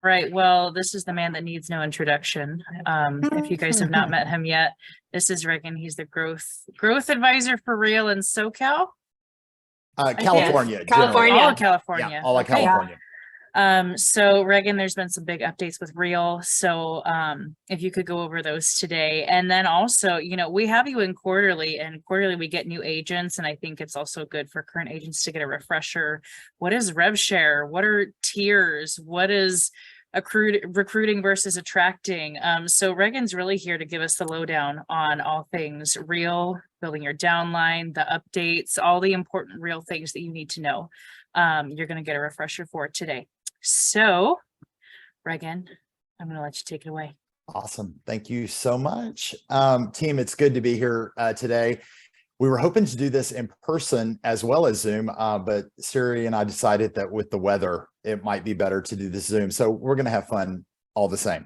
Right. Well, this is the man that needs no introduction. If you guys have not met him yet, this is Reagan. He's the growth advisor for Real in SoCal. California, California. All of California. Yeah, all of Okay. California. So Reagan, there's been some big updates with Real. So if you could go over those today. And then also, we have you in quarterly, and quarterly we get new agents. And I think it's also good for current agents to get a refresher. What is rev share? What are tiers? What is recruiting versus attracting? So Reagan's really here to give us the lowdown on all things Real, building your downline, the updates, all the important Real things that you need to know. You're going to get a refresher for it today. So, Reagan, I'm going to let you take it away. Awesome. Thank you so much. Team, it's good to be here today. We were hoping to do this in person as well as Zoom, but Siri and I decided that with the weather, it might be better to do this Zoom. So we're going to have fun all the same.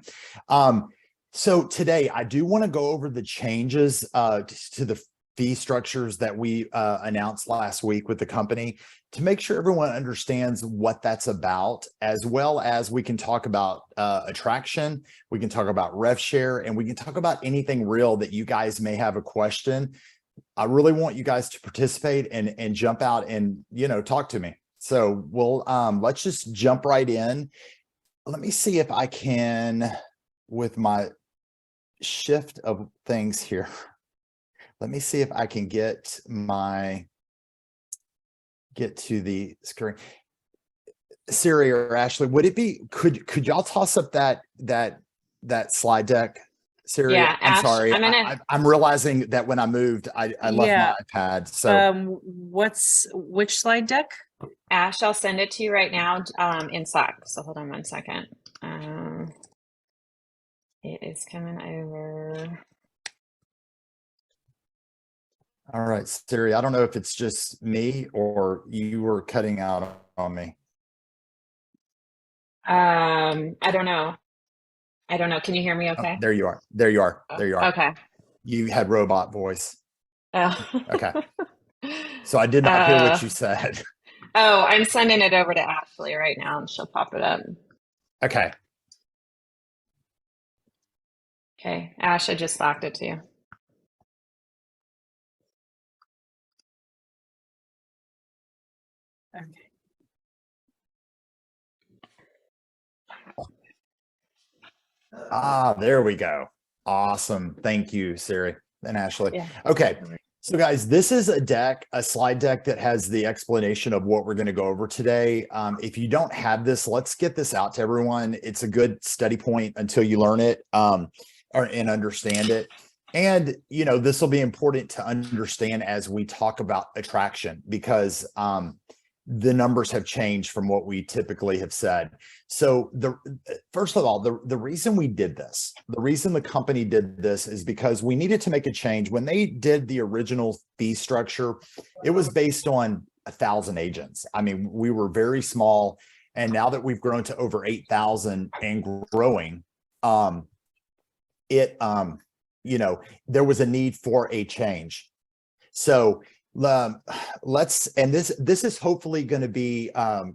So today, I do want to go over the changes to the fee structures that we announced last week with the company to make sure everyone understands what that's about, as well as we can talk about attraction, we can talk about rev share, and we can talk about anything real that you guys may have a question. I really want you guys to participate and jump out and, talk to me. So let's just jump right in. Let me see if I can, with my shift of things here. Let me see if I can get to the screen. Siri or Ashley, would it be, could y'all toss up that slide deck? Siri, Yeah, I'm Ash, sorry. I'm realizing that when I moved, I left my iPad. So which slide deck? Ash, I'll send it to you right now in Slack. So hold on 1 second. It is coming over. All right, Siri, I don't know if it's just me or you were cutting out on me. I don't know. Can you hear me okay? Oh, there you are. There you are. Okay. You had robot voice. Oh. Okay. So I did not hear what you said. Oh, I'm sending it over to Ashley right now and she'll pop it up. Okay. Okay. Ash, I just locked it to you. Okay. There we go. Awesome. Thank you, Siri and Ashley. Yeah. Okay. So guys, this is a slide deck that has the explanation of what we're going to go over today. If you don't have this, let's get this out to everyone. It's a good study point until you learn it and understand it. And, this will be important to understand as we talk about attraction, because the numbers have changed from what we typically have said. So first of all, the reason we did this, the reason the company did this is because we needed to make a change. When they did the original fee structure, it was based on 1,000 agents. I mean, we were very small. And now that we've grown to over 8,000 and growing, there was a need for a change. So this is hopefully going to be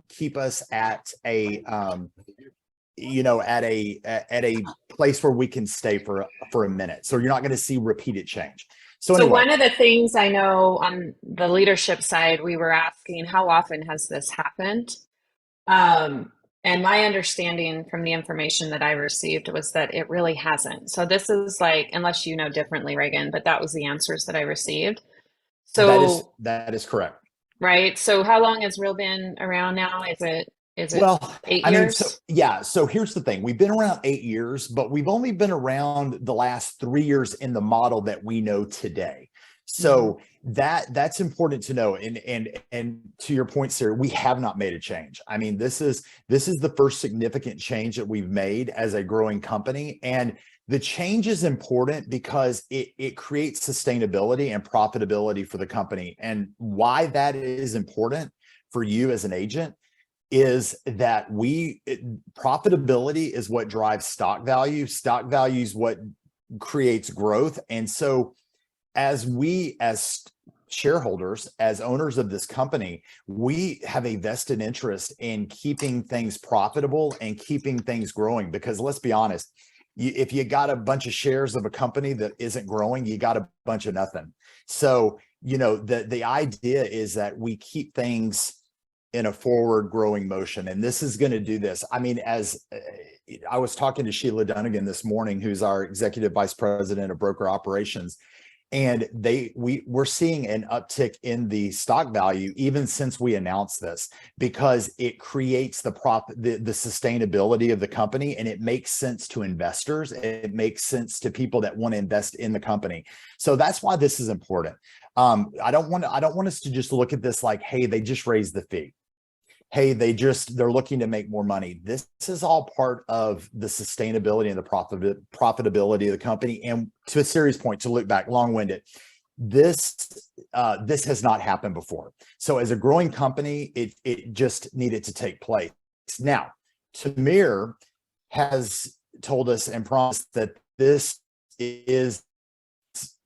keep us at a at a place where we can stay for a minute. So you're not going to see repeated change. So anyway. One of the things I know on the leadership side, we were asking, how often has this happened? And my understanding from the information that I received was that it really hasn't. So this is like, unless you know differently, Reagan, but that was the answers that I received. So that is correct. Right. So how long has Real been around now? Is it 8 years? So here's the thing. We've been around 8 years, but we've only been around the last 3 years in the model that we know today. So that's important to know. And to your point, Sarah, we have not made a change. I mean, this is the first significant change that we've made as a growing company. And the change is important because it creates sustainability and profitability for the company. And why that is important for you as an agent is that profitability is what drives stock value. Stock value is what creates growth. And so as shareholders, as owners of this company, we have a vested interest in keeping things profitable and keeping things growing. Because let's be honest, if you got a bunch of shares of a company that isn't growing, you got a bunch of nothing. So, the idea is that we keep things in a forward growing motion. And this is going to do this. I mean, as I was talking to Sheila Dunnigan this morning, who's our executive vice president of broker operations, and we're seeing an uptick in the stock value even since we announced this, because it creates the sustainability of the company, and it makes sense to investors. It makes sense to people that want to invest in the company. So that's why this is important. I don't want us to just look at this like, hey, they just raised the fee. Hey, they're looking to make more money. This is all part of the sustainability and the profitability of the company. And to a serious point, to look back, long-winded, this has not happened before. So as a growing company, it just needed to take place. Now, Tamir has told us and promised that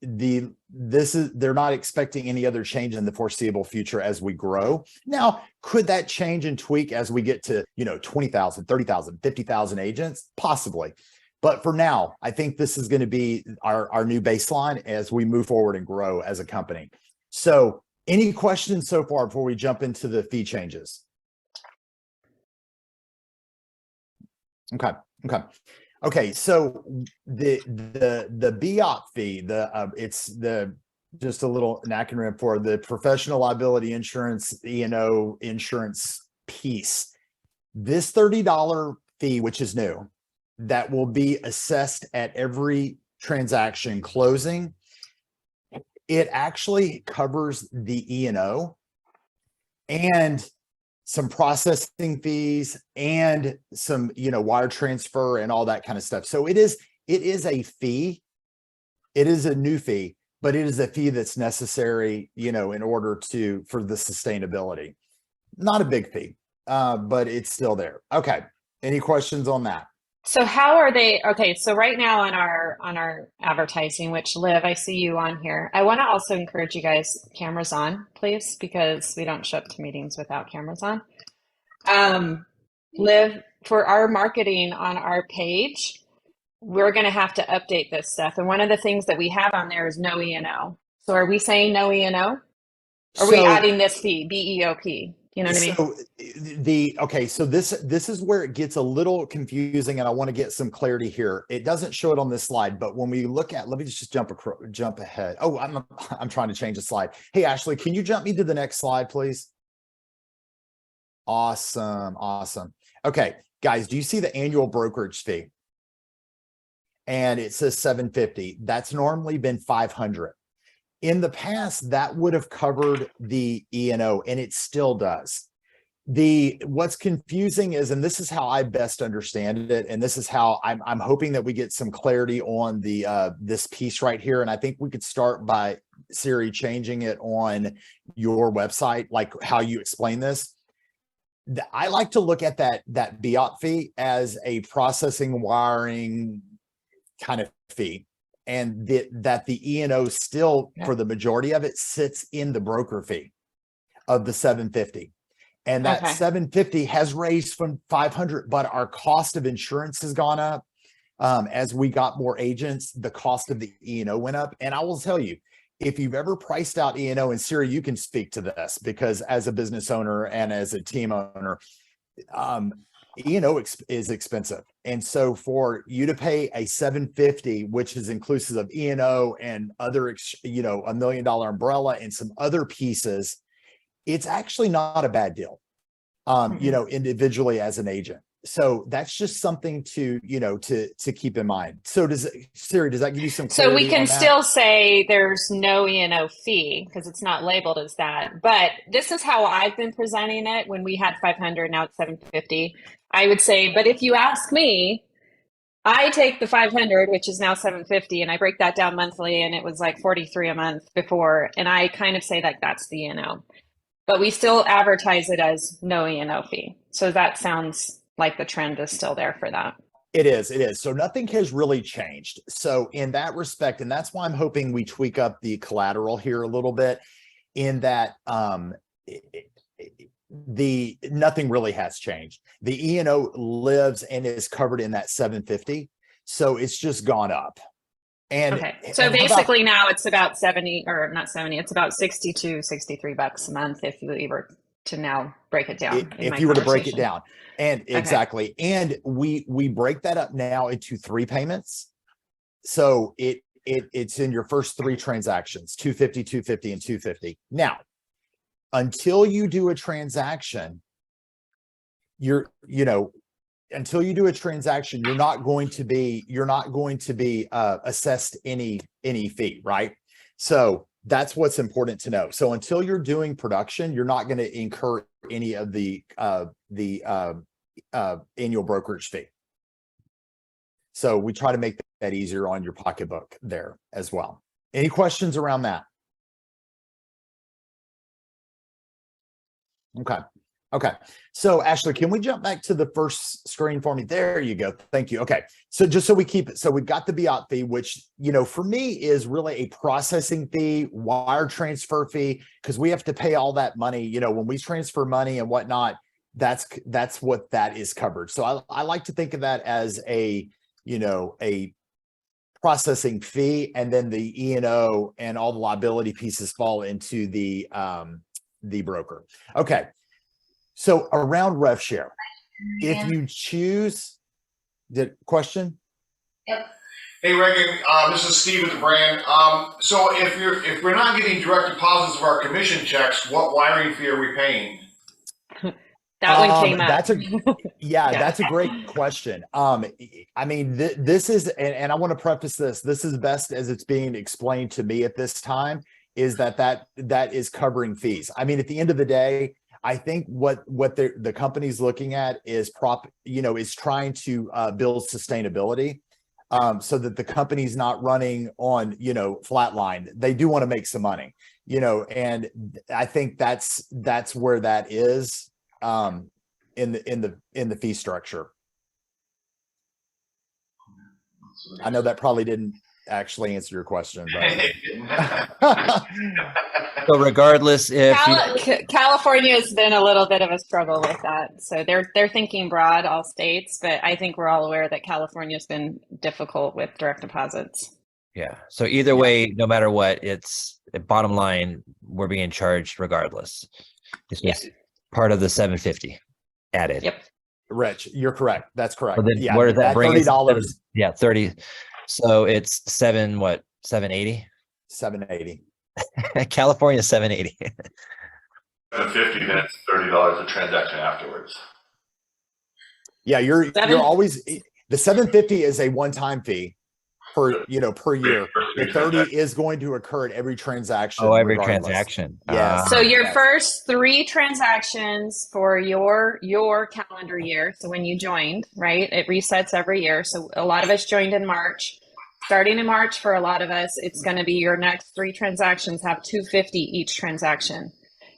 they're not expecting any other change in the foreseeable future as we grow. Now, could that change and tweak as we get to, 20,000, 30,000, 50,000 agents? Possibly. But for now, I think this is going to be our new baseline as we move forward and grow as a company. So any questions so far before we jump into the fee changes? Okay, so the BOP fee, it's just a little acronym for the professional liability insurance, E&O insurance piece. This $30 fee, which is new, that will be assessed at every transaction closing, it actually covers the E&O and some processing fees and some, wire transfer and all that kind of stuff. So it is a fee. It is a new fee, but it is a fee that's necessary, in order for the sustainability. Not a big fee, but it's still there. Okay. Any questions on that? So how are they? Okay, so right now on our advertising, which Liv, I see you on here. I want to also encourage you guys, cameras on, please, because we don't show up to meetings without cameras on. Liv, for our marketing on our page, we're going to have to update this stuff. And one of the things that we have on there is no E&O. So are we saying no E&O? Are we adding this fee, BEOP? You know what I mean? So this is where it gets a little confusing, and I want to get some clarity here. It doesn't show it on this slide, but when we look at, let me just jump ahead. Oh, I'm trying to change the slide. Hey, Ashley, can you jump me to the next slide, please? Awesome. Okay, guys, do you see the annual brokerage fee? And it says $750. That's normally been $500. In the past, that would have covered the E&O, and it still does. What's confusing is, and this is how I best understand it, and this is how I'm hoping that we get some clarity on this piece right here. And I think we could start by, Siri, changing it on your website, like how you explain this. I like to look at that BOP fee as a processing, wiring kind of fee. And that the E&O still, for the majority of it, sits in the broker fee of the $750. And that $750 has raised from $500, but our cost of insurance has gone up. As we got more agents, the cost of the E&O went up. And I will tell you, if you've ever priced out E&O, and Siri, you can speak to this, because as a business owner and as a team owner, E&O is expensive. And so for you to pay a $750, which is inclusive of E&O and other, $1 million umbrella and some other pieces, it's actually not a bad deal, individually as an agent. So that's just something to keep in mind. So Siri, does that give you some clarity? So we can still say there's no E&O fee because it's not labeled as that. But this is how I've been presenting it. When we had 500, now it's 750. I would say, but if you ask me, I take the 500, which is now 750, and I break that down monthly, and it was like 43 a month before. And I kind of say that that's the E&O, but we still advertise it as no E&O fee. So that sounds like the trend is still there for that. It is. So nothing has really changed. So in that respect, and that's why I'm hoping we tweak up the collateral here a little bit. in that nothing really has changed. The E&O lives and is covered in that 750. So it's just gone up. And okay. So and how about- basically now it's about 70 or not 70, it's about 62, $63 a month if you were to now break it down. if you were to break it conversation. down. And exactly. And we break that up now into 3 payments. So it's in your first 3 transactions, 250, 250, and 250. Now, until you do a transaction, until you do a transaction, you're not going to be assessed any fee, right? So that's what's important to know. So until you're doing production, you're not going to incur any of the annual brokerage fee. So we try to make that easier on your pocketbook there as well. Any questions around that? Okay. Okay. So Ashley, can we jump back to the first screen for me? There you go. Thank you. Okay. So just so we keep it, so we've got the BOT fee, which, for me is really a processing fee, wire transfer fee, because we have to pay all that money, when we transfer money and whatnot, that's what that is covered. So I like to think of that as a processing fee, and then the E&O and all the liability pieces fall into the broker. Okay. So around rev share, if you choose the question. Yep. Hey Reagan, this is Steve at the brand. So if we're not getting direct deposits of our commission checks, what wiring fee are we paying? That one came up. That's a great question. I mean, this is, and I want to preface this is best as it's being explained to me at this time, is that is covering fees. I mean, at the end of the day, I think what the company's looking at is is trying to build sustainability, so that the company's not running on, flatline. They do want to make some money, and I think that's where that is in the fee structure. I know that probably didn't actually answer your question, but so regardless, if California has been a little bit of a struggle with that, so they're thinking broad, all states, but I think we're all aware that California has been difficult with direct deposits. Yeah. So either way, no matter what, it's bottom line, we're being charged regardless. It's just part of the 750 added. Yep. Rich, you're correct. That's correct. But then Yeah, where does that bring $30? Yeah, 30. So it's 780? 780. California 780. 750, then it's $30 a transaction afterwards. Yeah, you're always, the 750 is a one-time fee per year. The 30 is going to occur at every transaction. Oh, every regardless. transaction. Yes. So your first 3 transactions for your calendar year. So when you joined, right? It resets every year. So a lot of us joined in March. Starting in March, for a lot of us, it's going to be your next 3 transactions have $250 each transaction.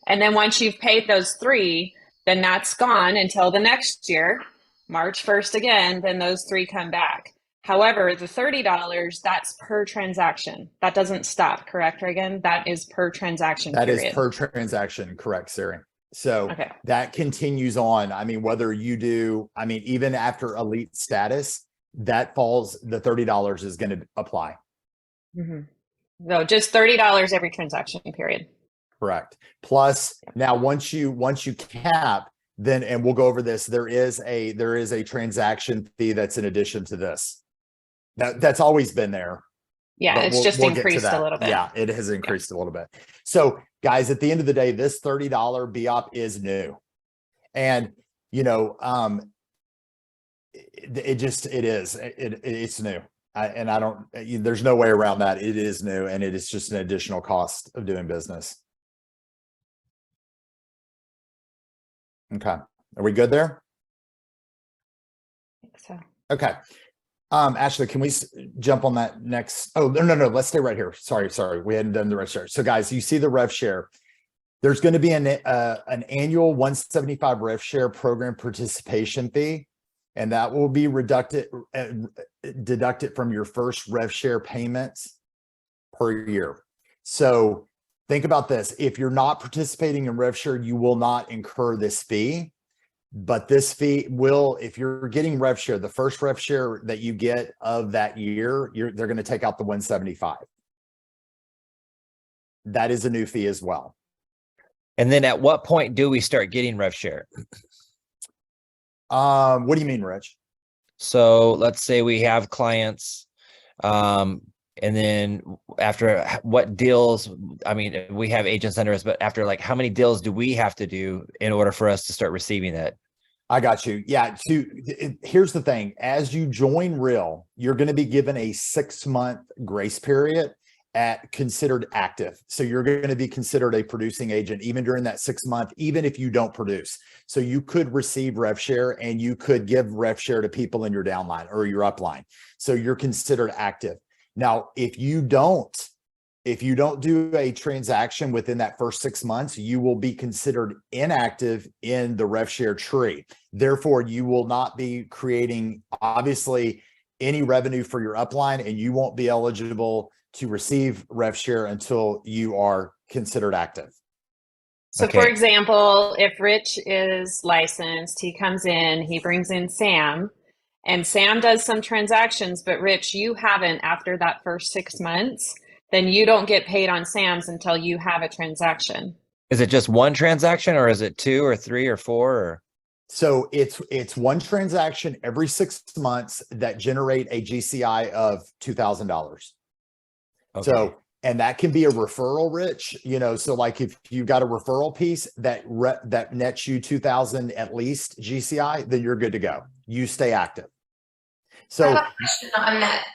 And then once you've paid those 3, then that's gone until the next year, March 1st again, then those 3 come back. However, the $30, that's per transaction. That doesn't stop, correct, Reagan? That is per transaction. That is per transaction, correct, Siri. So that continues on. I mean, whether you do, even after elite status, that falls, the $30 is going to apply. Mm-hmm. No, just $30 every transaction period. Correct. Plus, now once you cap, then, and we'll go over this, there is a transaction fee that's in addition to this. That's always been there. Yeah, it's just increased a little bit. Yeah, it has increased a little bit. So guys, at the end of the day, this $30 BOP is new. And, it's new. There's no way around that. It is new, and it is just an additional cost of doing business. Okay. Are we good there? I think so. Okay. Ashley, can we jump on that next? Oh, no. Let's stay right here. Sorry. We hadn't done the rev share. So guys, you see the rev share. There's going to be an annual 175 rev share program participation fee, and that will be deducted from your first rev share payments per year. So Think about this. If you're not participating in rev share, you will not incur this fee. But this fee will, if you're getting rev share, the first rev share that you get of that year, they're going to take out the 175. That is a new fee as well. And then at what point do we start getting rev share? What do you mean, Rich? So let's say we have clients, and then after what deals, I mean, we have agents under us, but after like how many deals do we have to do in order for us to start receiving that? I got you. Yeah. Here's the thing. As you join Real, you're going to be given a 6-month grace period at considered active. So you're going to be considered a producing agent even during that 6 month, even if you don't produce. So you could receive rev share and you could give rev share to people in your downline or your upline. So you're considered active. Now, if you don't do a transaction within that first 6 months, you will be considered inactive in the rev share tree. Therefore, you will not be creating obviously any revenue for your upline, and you won't be eligible to receive rev share until you are considered active. So Okay. for example, if Rich is licensed, he comes in, he brings in Sam, and Sam does some transactions, but Rich, you haven't after that first 6 months, then you don't get paid on Sam's until you have a transaction. Is it just one transaction, or is it 2 or 3 or 4? Or? So it's one transaction every 6 months that generate a GCI of $2,000. Okay. So, and that can be a referral, Rich, so like if you got a referral piece that nets you 2,000 at least GCI, then you're good to go. You stay active. So I have a question on that.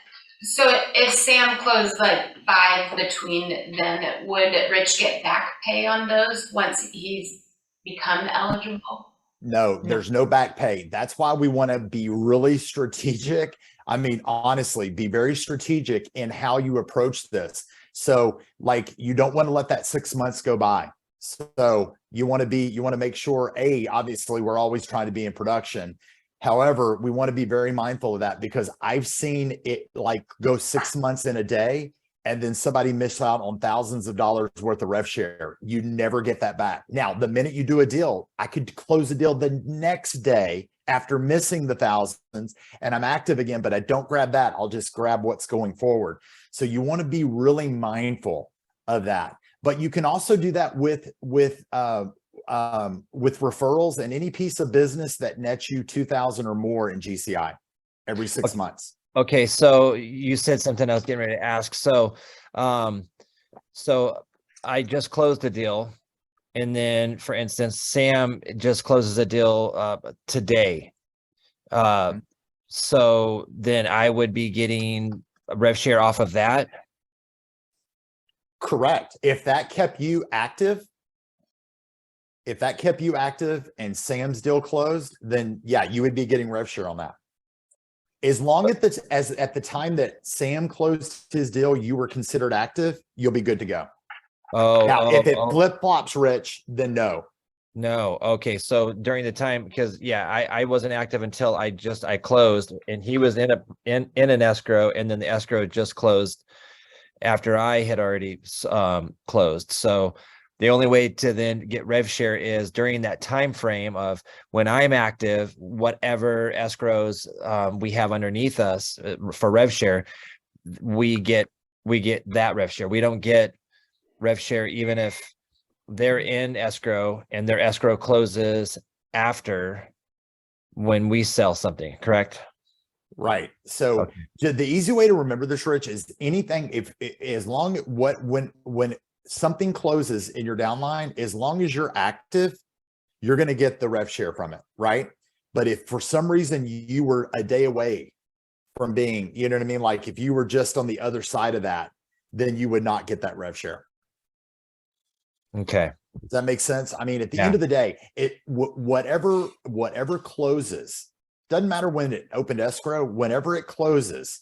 So if Sam closed like 5 between then, would Rich get back pay on those once he's become eligible? no, there's no back pay. That's why we want to be really strategic. I mean, honestly, be very strategic in how you approach this. So like, you don't want to let that 6 months go by. So you want to make sure, obviously we're always trying to be in production. However, we want to be very mindful of that, because I've seen it like go 6 months in a day and then somebody miss out on thousands of dollars worth of rev share. You never get that back. Now, the minute you do a deal, I could close a deal the next day after missing the thousands and I'm active again, but I don't grab that. I'll just grab what's going forward. So you want to be really mindful of that. But you can also do that with referrals and any piece of business that nets you 2,000 or more in GCI every 6 months. Okay, so you said something I was getting ready to ask. So, so I just closed a deal, and then, for instance, Sam just closes a deal today. So then I would be getting a rev share off of that. Correct. If that kept you active, and Sam's deal closed, then yeah, you would be getting rev share on that. As long as at the time that Sam closed his deal, you were considered active, you'll be good to go. If it flip flops, Rich, then no. No. Okay. So during the time, because I wasn't active until I closed, and he was in an escrow, and then the escrow just closed after I had already closed. So the only way to then get rev share is during that time frame of when I'm active, whatever escrows we have underneath us for rev share, we get that rev share. We don't get rev share even if they're in escrow and their escrow closes after when we sell something, correct? Right. So okay. The easy way to remember this, Rich, is anything when something closes in your downline, as long as you're active, you're going to get the rev share from it, right? But if for some reason you were a day away from being, you know what I mean? Like if you were just on the other side of that, then you would not get that rev share. Okay. Does that make sense? I mean, at the end of the day, whatever closes, doesn't matter when it opened escrow, whenever it closes,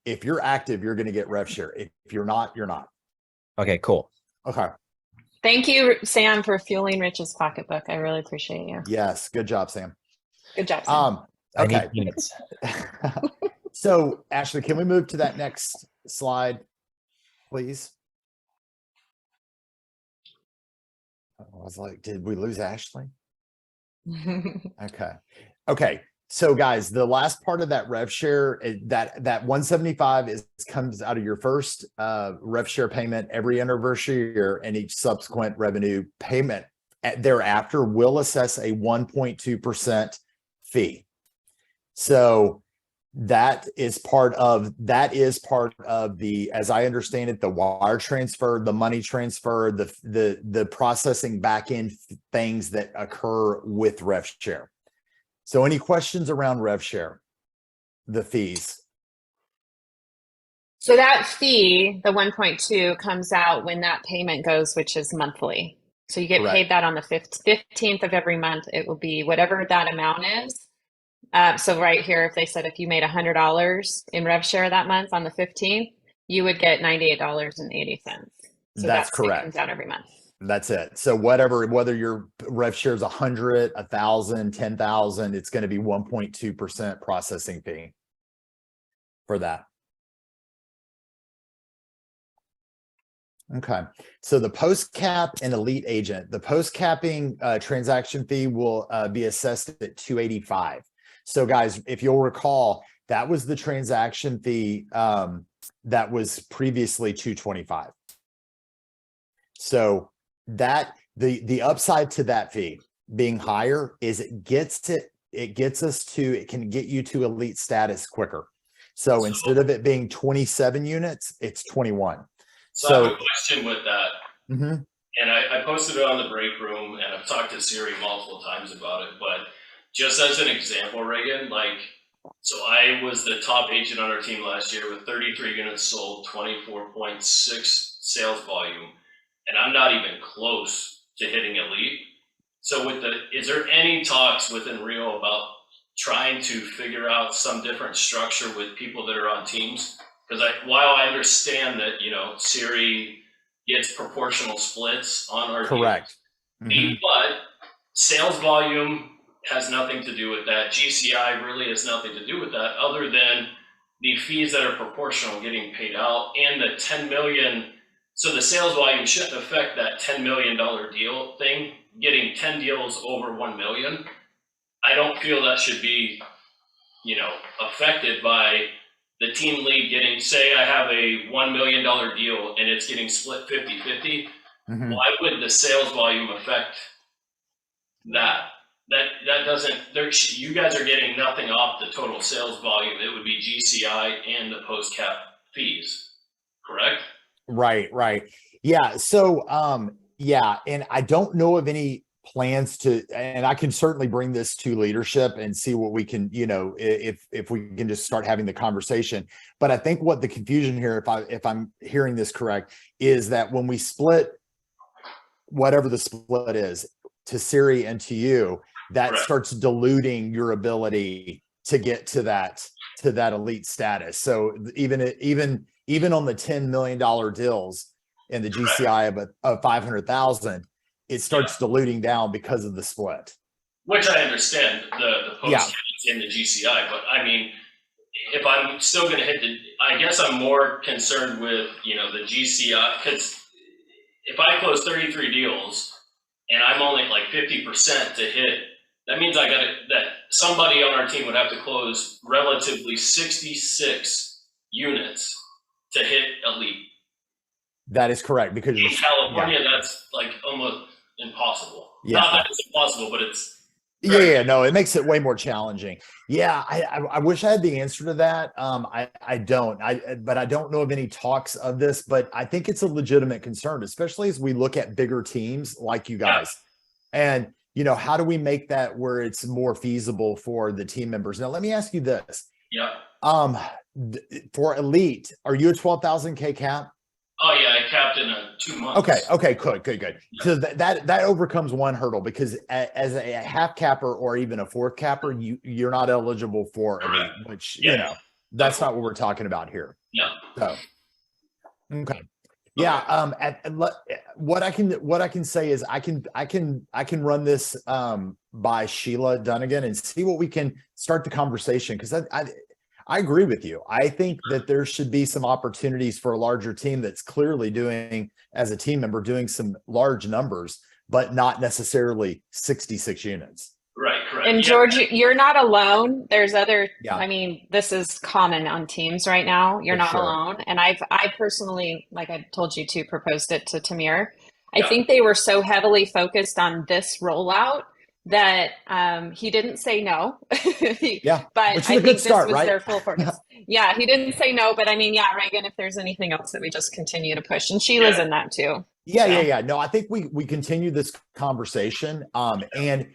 if you're active, you're going to get rev share. If you're not, you're not. Okay, cool. Okay. Thank you, Sam, for fueling Rich's pocketbook. I really appreciate you. Yes. Good job, Sam. Good job, Sam. Okay. I need peanuts. So Ashley, can we move to that next slide, please? I was like, did we lose Ashley? Okay. Okay. So guys, the last part of that rev share, that 175 comes out of your first rev share payment every anniversary year, and each subsequent revenue payment thereafter will assess a 1.2% fee. So that is part of the, as I understand it, the wire transfer, the money transfer, the processing back end things that occur with rev share. So any questions around rev share, the fees? So that fee, the 1.2, comes out when that payment goes, which is monthly. So you get Correct. paid that on the 15th of every month. It will be whatever that amount is. So right here, if they said if you made $100 in rev share that month on the 15th, you would get $98.80. So That's it correct. comes out every month. That's it. So whether your rev share is 100, 1,000, 10,000, it's going to be 1.2% processing fee for that. Okay. So the post cap and elite agent, the post capping transaction fee will be assessed at $285. So guys, if you'll recall, that was the transaction fee that was previously $225. So that the upside to that fee being higher is it can get you to elite status quicker. So instead of it being 27 units, it's 21. So I have a question with that. Mm-hmm. And I posted it on the break room, and I've talked to Siri multiple times about it. But just as an example, Reagan, so I was the top agent on our team last year with 33 units sold, 24.6 sales volume, and I'm not even close to hitting elite. So is there any talks within Rio about trying to figure out some different structure with people that are on teams? Because while I understand that, Siri gets proportional splits on our correct. Mm-hmm. But sales volume has nothing to do with that. GCI really has nothing to do with that, other than the fees that are proportional getting paid out and the 10 million. So the sales volume shouldn't affect that $10 million deal thing. Getting 10 deals over 1 million, I don't feel that should be, affected by the team lead getting, say I have a $1 million deal and it's getting split 50-50. Mm-hmm. Why would the sales volume affect that? That doesn't, you guys are getting nothing off the total sales volume. It would be GCI and the post cap fees, correct? Right. Yeah. So, and I don't know of any plans to, and I can certainly bring this to leadership and see what we can, if we can just start having the conversation. But I think what the confusion here, if I'm hearing this correct, is that when we split whatever the split is to Siri and to you, that Correct. starts diluting your ability to get to that elite status. So even on the $10 million deals in the GCI of 500,000, it starts diluting down because of the split. Which I understand the post in the GCI, but I mean, if I'm still going to hit I guess I'm more concerned with, the GCI, because if I close 33 deals and I'm only like 50% to hit, that means that somebody on our team would have to close relatively 66 units to hit elite. That is correct, because in California, that's like almost impossible. Yeah. Not that it's impossible, but it's no, it makes it way more challenging. Yeah, I wish I had the answer to that. I don't. But I don't know of any talks of this. But I think it's a legitimate concern, especially as we look at bigger teams like you guys. And how do we make that where it's more feasible for the team members? Now, let me ask you this. Yeah. For elite, are you a 12,000 K cap? Oh yeah, I capped in 2 months. Okay, good. Yeah. So that overcomes one hurdle, because as a half capper or even a fourth capper, you're not eligible for elite, which that's not what we're talking about here. Yeah. So okay. Yeah. What I can say is I can run this by Sheila Dunnigan and see what we can start the conversation, because I agree with you. I think that there should be some opportunities for a larger team that's clearly doing, as a team member, doing some large numbers, but not necessarily 66 units. Right, correct. And Yeah. George, you're not alone. There's other, Yeah. I mean, this is common on teams right now. You're For not sure. alone. And I personally, like I told you to, proposed it to Tamir. I Yeah. think they were so heavily focused on this rollout that he didn't say no. Yeah, But which is I a think good this start, was right? their full focus. Yeah, he didn't say no, but I mean, yeah, Reagan, if there's anything else that we just continue to push, and Sheila's in that too. Yeah. No, I think we continue this conversation. And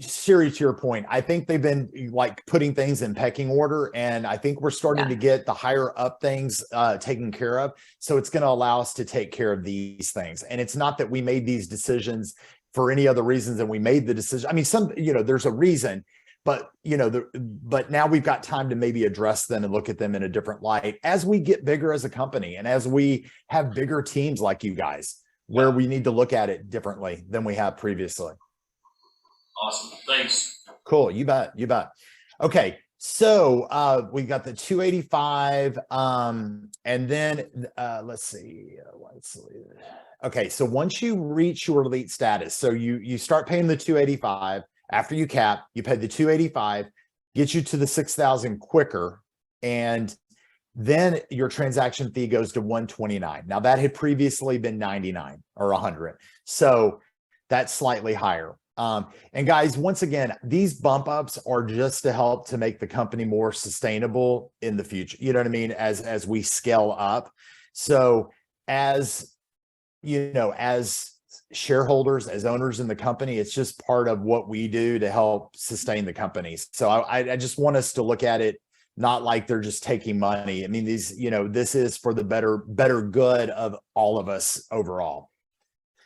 Siri, to your point, I think they've been like putting things in pecking order, and I think we're starting to get the higher up things taken care of. So it's going to allow us to take care of these things. And it's not that we made these decisions for any other reasons than we made the decision. I mean, there's a reason, but but now we've got time to maybe address them and look at them in a different light as we get bigger as a company and as we have bigger teams like you guys, where we need to look at it differently than we have previously. Awesome. Thanks. Cool. You bet. Okay. So we got the 285. And then let's see. Okay. So once you reach your elite status, so you start paying the 285 after you cap, you pay the 285, get you to the 6,000 quicker. And then your transaction fee goes to 129. Now that had previously been 99 or 100. So that's slightly higher. And guys, once again, these bump ups are just to help to make the company more sustainable in the future. You know what I mean? As we scale up. So as shareholders, as owners in the company, it's just part of what we do to help sustain the companies. So I just want us to look at it not like they're just taking money. I mean, this is for the better good of all of us overall.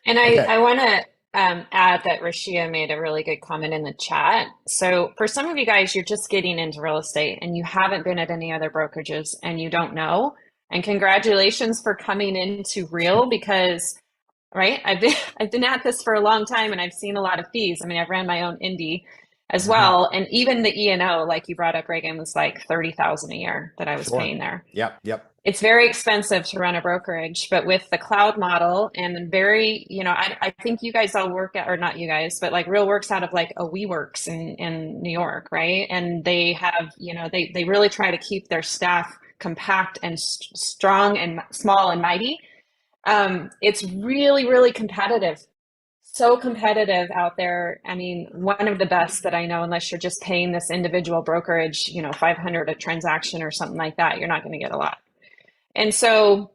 And I want to add that Rashia made a really good comment in the chat. So for some of you guys, you're just getting into real estate and you haven't been at any other brokerages and you don't know. And congratulations for coming into Real, because right, I've been at this for a long time and I've seen a lot of fees. I mean, I've ran my own Indy as well, and even the E&O, like you brought up, Reagan, was like $30,000 a year that I was paying there. Yep. It's very expensive to run a brokerage, but with the cloud model and very, I think you guys all work at, or not you guys, but like Real works out of like a WeWorks in New York, right? And they have, they really try to keep their staff compact and strong and small and mighty. It's really, really competitive. So competitive out there. I mean, one of the best that I know, unless you're just paying this individual brokerage, $500 a transaction or something like that, you're not going to get a lot. And so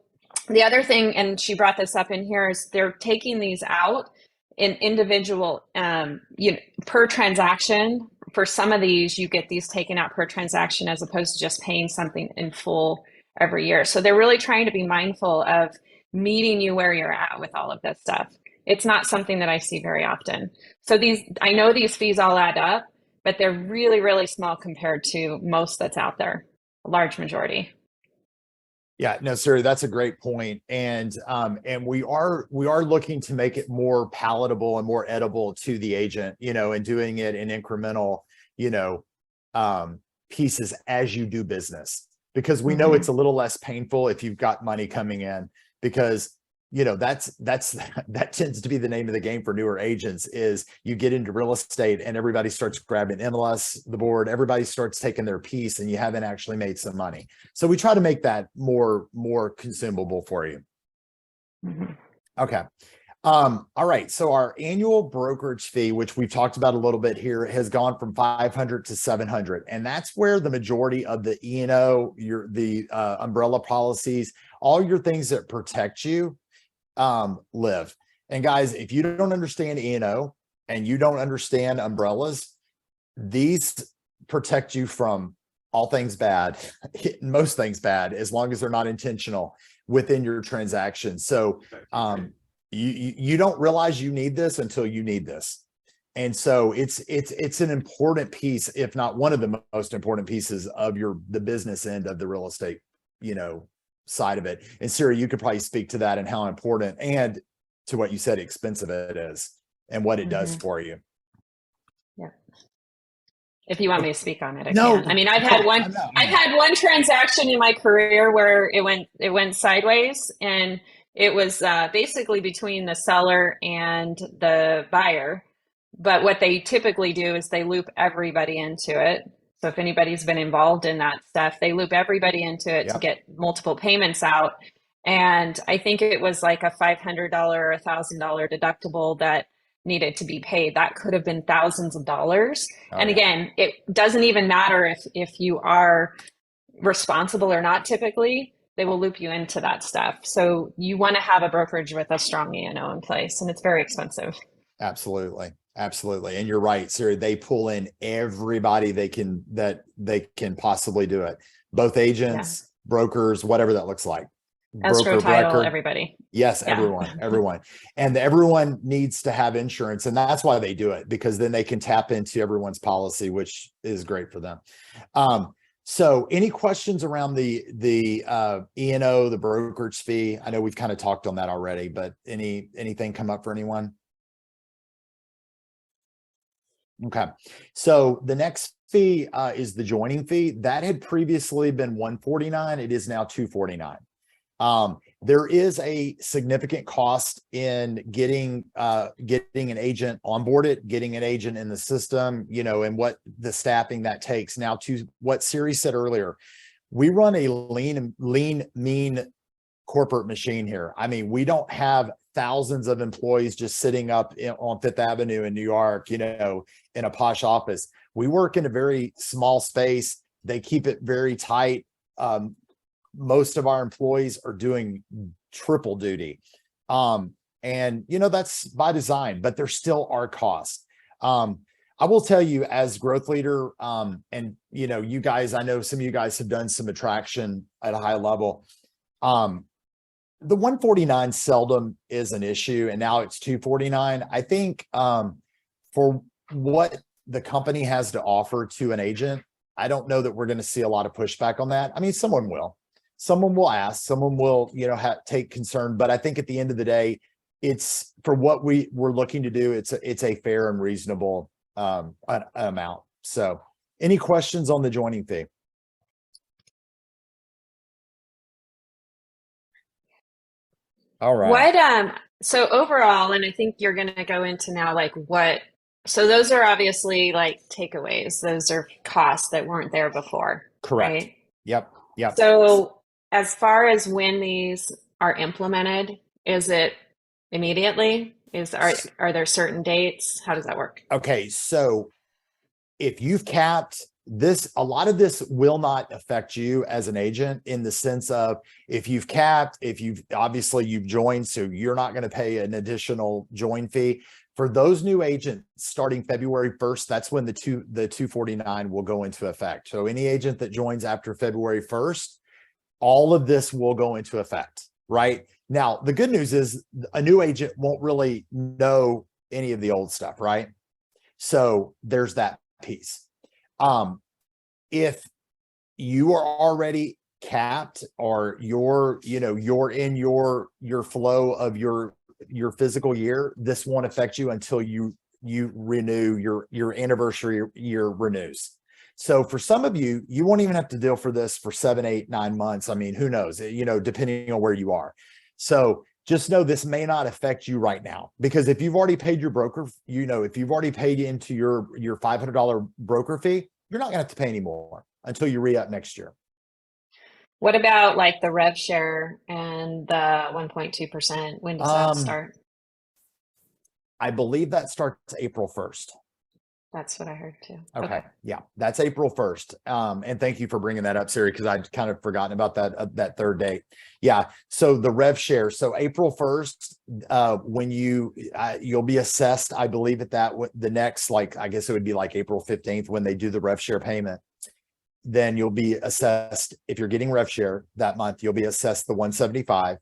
the other thing, and she brought this up in here, is they're taking these out in individual, per transaction. For some of these, you get these taken out per transaction as opposed to just paying something in full every year. So they're really trying to be mindful of meeting you where you're at with all of this stuff. It's not something that I see very often. So I know these fees all add up, but they're really, really small compared to most that's out there, a large majority. Yeah, no, sir, that's a great point. And we are looking to make it more palatable and more edible to the agent, and doing it in incremental, pieces as you do business, because we know it's a little less painful if you've got money coming in, because that tends to be the name of the game for newer agents. Is you get into real estate and everybody starts grabbing MLS, the board, everybody starts taking their piece, and you haven't actually made some money. So we try to make that more consumable for you. Okay. All right. So our annual brokerage fee, which we've talked about a little bit here, has gone from 500 to 700. And that's where the majority of the E&O, the umbrella policies, all your things that protect you live. And guys, if you don't understand E&O and you don't understand umbrellas, these protect you from all things bad, most things bad, as long as they're not intentional within your transaction. So you don't realize you need this until you need this. And so it's an important piece, if not one of the most important pieces of the business end of the real estate, side of it. And Siri, you could probably speak to that and how important, and to what you said, expensive it is and what it does for you. Yeah. If you want me to speak on it, I No, can. I mean, I've had one transaction in my career where it went sideways, and It was basically between the seller and the buyer. But what they typically do is they loop everybody into it. So if anybody's been involved in that stuff, they loop everybody into it to Yep. get multiple payments out. And I think it was like a $500 or $1,000 deductible that needed to be paid. That could have been thousands of dollars. Oh, And yeah. again, it doesn't even matter if you are responsible or not. Typically, they will loop you into that stuff. So you want to have a brokerage with a strong E&O in place, and it's very expensive. Absolutely. Absolutely. And you're right, Siri. They pull in everybody that they can possibly do it. Both agents, brokers, whatever that looks like. Escrow, Broker, title, record. everybody. Yes, Yeah. everyone. And everyone needs to have insurance. And that's why they do it, because then they can tap into everyone's policy, which is great for them. So any questions around the E&O, the brokerage fee? I know we've kind of talked on that already, but anything come up for anyone? Okay. So the next fee is the joining fee. That had previously been $149. It is now $249. There is a significant cost in getting an agent onboarded, getting an agent in the system, and what the staffing that takes. Now, to what Siri said earlier, we run a lean, mean corporate machine here. I mean, we don't have thousands of employees just sitting up on Fifth Avenue in New York, in a posh office. We work in a very small space. They keep it very tight. Most of our employees are doing triple duty. And that's by design, but there still are costs. I will tell you, as growth leader, and you guys, I know some of you guys have done some attraction at a high level. The 149 seldom is an issue, and now it's 249. I think for what the company has to offer to an agent, I don't know that we're going to see a lot of pushback on that. I mean, someone will ask, someone will, take concern, but I think at the end of the day, it's for what we're looking to do. It's a fair and reasonable amount. So any questions on the joining fee? All right. So overall, and I think you're going to go into now, so those are obviously like takeaways. Those are costs that weren't there before. Correct. Right? Yep. So as far as when these are implemented, is it immediately? Are there certain dates? How does that work? Okay. So if you've capped this, a lot of this will not affect you as an agent, in the sense of, if you've capped, obviously you've joined, so you're not going to pay an additional join fee. For those new agents starting February 1st, that's when the 249 will go into effect. So any agent that joins after February 1st, all of this will go into effect, right? Now, the good news is a new agent won't really know any of the old stuff, right? So there's that piece. If you are already capped, or you're in your flow of your physical year, this won't affect you until you renew your anniversary year renews. So for some of you, you won't even have to deal for this for 7, 8, 9 months. I mean, who knows, depending on where you are. So just know this may not affect you right now, because if you've already paid your broker, if you've already paid into your $500 broker fee, you're not going to have to pay any more until you re-up next year. What about like the rev share and the 1.2%? When does that start? I believe that starts April 1st. That's what I heard too. Okay. Yeah, that's April 1st. And thank you for bringing that up, Siri, because I'd kind of forgotten about that third date. Yeah. So the rev share. So April 1st, when you'll be assessed, I believe at the next, I guess it would be like April 15th when they do the rev share payment. Then you'll be assessed, if you're getting rev share that month, you'll be assessed the 175,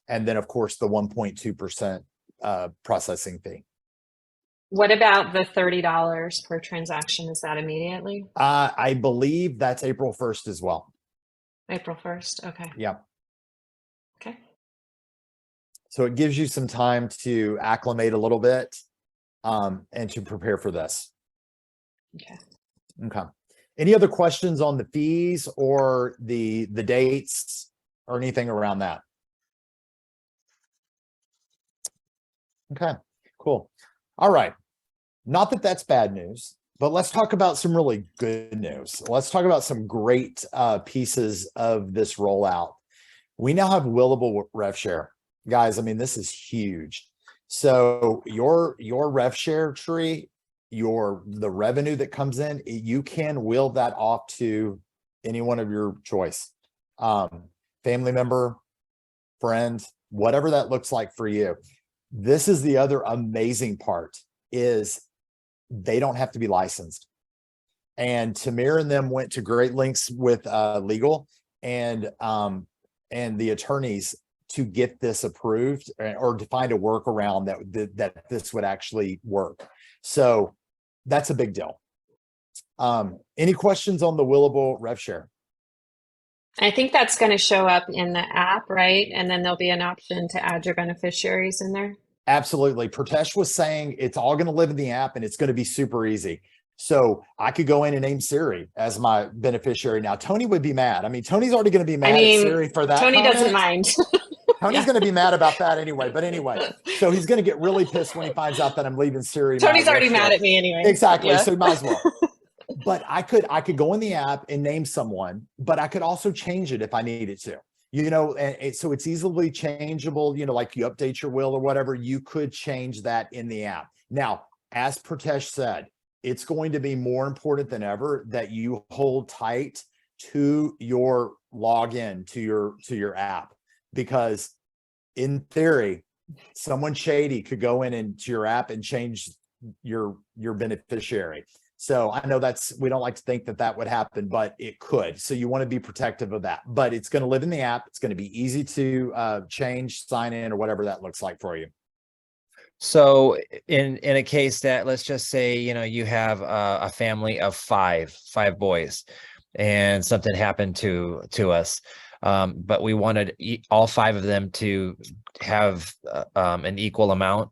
and then of course the 1.2% processing fee. What about the $30 per transaction? Is that immediately? I believe that's April 1st as well. April 1st. Okay. Yeah. Okay. So it gives you some time to acclimate a little bit, and to prepare for this. Okay. Any other questions on the fees or the dates or anything around that? Okay, cool. All right. Not that that's bad news, but let's talk about some really good news. Let's talk about some great pieces of this rollout. We now have willable rev share. Guys, I mean, this is huge. So your rev share tree, the revenue that comes in, you can will that off to anyone of your choice. Family member, friend, whatever that looks like for you. This is the other amazing part is they don't have to be licensed. And Tamir and them went to great lengths with legal and the attorneys to get this approved or to find a workaround that this would actually work. So that's a big deal. Any questions on the willable rev share? I think that's going to show up in the app, right? And then there'll be an option to add your beneficiaries in there. Absolutely. Pratesh was saying it's all going to live in the app and it's going to be super easy. So I could go in and name Siri as my beneficiary. Now, Tony would be mad. I mean, Tony's already going to be mad at Siri for that. Tony comment. doesn't mind. Tony's going to be mad about that anyway. But anyway, so he's going to get really pissed when he finds out that I'm leaving Siri. Tony's already mad at me anyway. Exactly. Yeah. So you might as well. But I could go in the app and name someone, but I could also change it if I needed to, and so it's easily changeable, like you update your will or whatever, you could change that in the app. Now, as Pratesh said, it's going to be more important than ever that you hold tight to your login to your app, because in theory, someone shady could go into your app and change your beneficiary. So I know we don't like to think that would happen, but it could. So you want to be protective of that, but it's going to live in the app. It's going to be easy to change, sign in, or whatever that looks like for you. So in a case that, let's just say, you have a family of five boys and something happened to us. But we wanted all five of them to have an equal amount.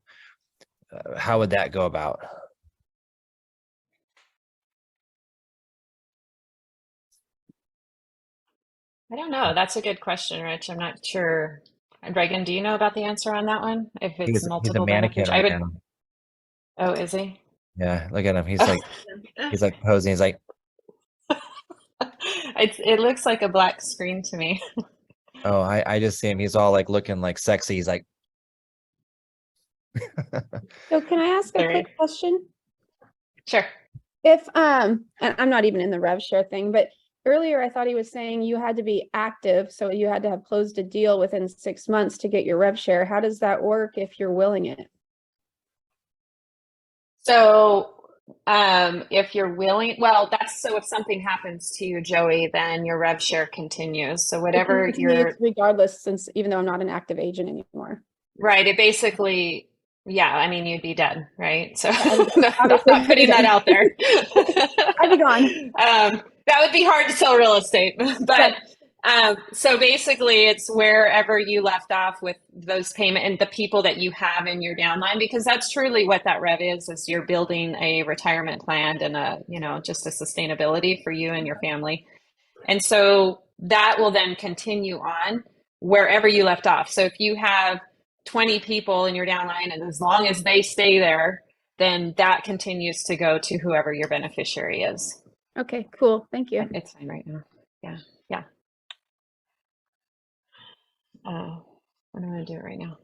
How would that go about? I don't know. That's a good question, Rich. I'm not sure. Reagan, do you know about the answer on that one? If it's He's a multiple mannequin beneficiaries, right now. Oh, is he? Yeah, look at him. He's like posing. He's like, It looks like a black screen to me. oh, I just see him. He's all like looking like sexy. He's like, So can I ask a quick question? Sure. If and I'm not even in the rev share thing, but earlier I thought he was saying you had to be active, so you had to have closed a deal within 6 months to get your rev share. How does that work if you're willing it? So if you're willing, so if something happens to you, Joey, then your rev share continues. So whatever you're, regardless, since even though I'm not an active agent anymore. Right. It basically, yeah, I mean, you'd be dead, right? So I'm not putting that out there. I'd be gone. That would be hard to sell real estate, but so basically it's wherever you left off with those payment and the people that you have in your downline, because that's truly what that rev is you're building a retirement plan and just a sustainability for you and your family. And so that will then continue on wherever you left off. So if you have 20 people in your downline, and as long as they stay there, then that continues to go to whoever your beneficiary is. Okay, cool. Thank you. It's fine right now. Yeah. What am I going to do right now?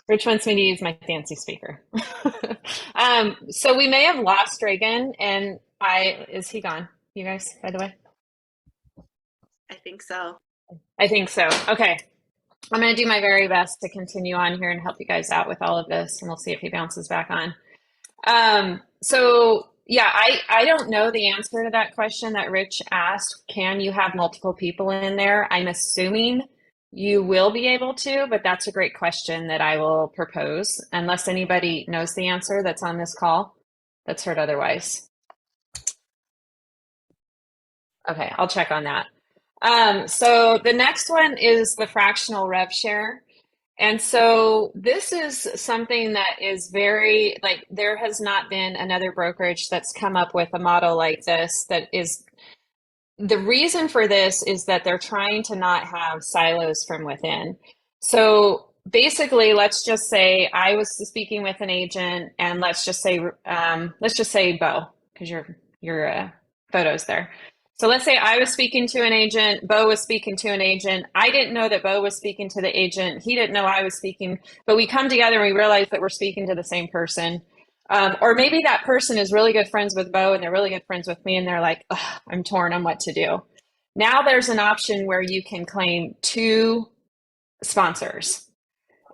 Rich wants me to use my fancy speaker. So we may have lost Reagan, and is he gone? You guys, by the way? I think so. Okay. I'm going to do my very best to continue on here and help you guys out with all of this, and we'll see if he bounces back on. So yeah, I don't know the answer to that question that Rich asked. Can you have multiple people in there? I'm assuming you will be able to, but that's a great question that I will propose, unless anybody knows the answer that's on this call that's heard otherwise. Okay, I'll check on that. So the next one is the fractional rev share. And so this is something that is very, there has not been another brokerage that's come up with a model like this. The reason for this is that they're trying to not have silos from within. So basically, let's just say I was speaking with an agent, and let's just say Bo, because your photos there. So let's say I was speaking to an agent, Bo was speaking to an agent. I didn't know that Bo was speaking to the agent. He didn't know I was speaking, but we come together and we realize that we're speaking to the same person. Or maybe that person is really good friends with Bo and they're really good friends with me, and they're like, I'm torn on what to do. Now there's an option where you can claim 2 sponsors.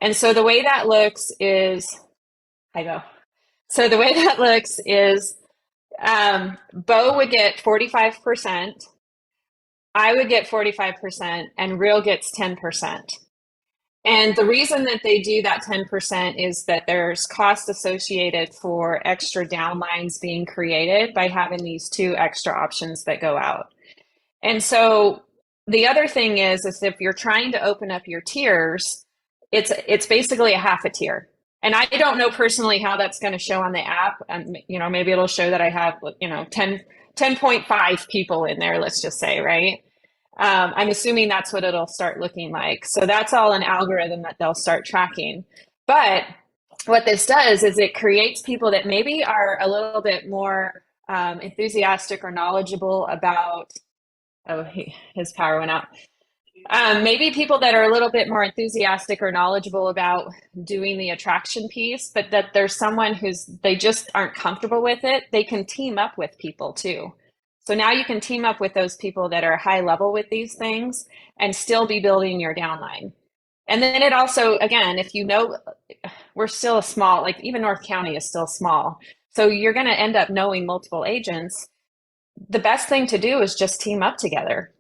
And so the way that looks is, So the way that looks is Bo would get 45%, I would get 45%, and Real gets 10%. And the reason that they do that 10% is that there's cost associated for extra downlines being created by having these 2 extra options that go out. And so the other thing is if you're trying to open up your tiers, it's basically a half a tier. And I don't know personally how that's going to show on the app. Maybe it'll show that I have, 10.5 people in there, let's just say, right? I'm assuming that's what it'll start looking like. So that's all an algorithm that they'll start tracking. But what this does is it creates people that maybe are a little bit more enthusiastic or knowledgeable about, his power went out. Maybe people that are a little bit more enthusiastic or knowledgeable about doing the attraction piece, but that there's someone they just aren't comfortable with it. They can team up with people too. So now you can team up with those people that are high level with these things and still be building your downline. And then it also, again, if we're still even North County is still small. So you're going to end up knowing multiple agents. The best thing to do is just team up together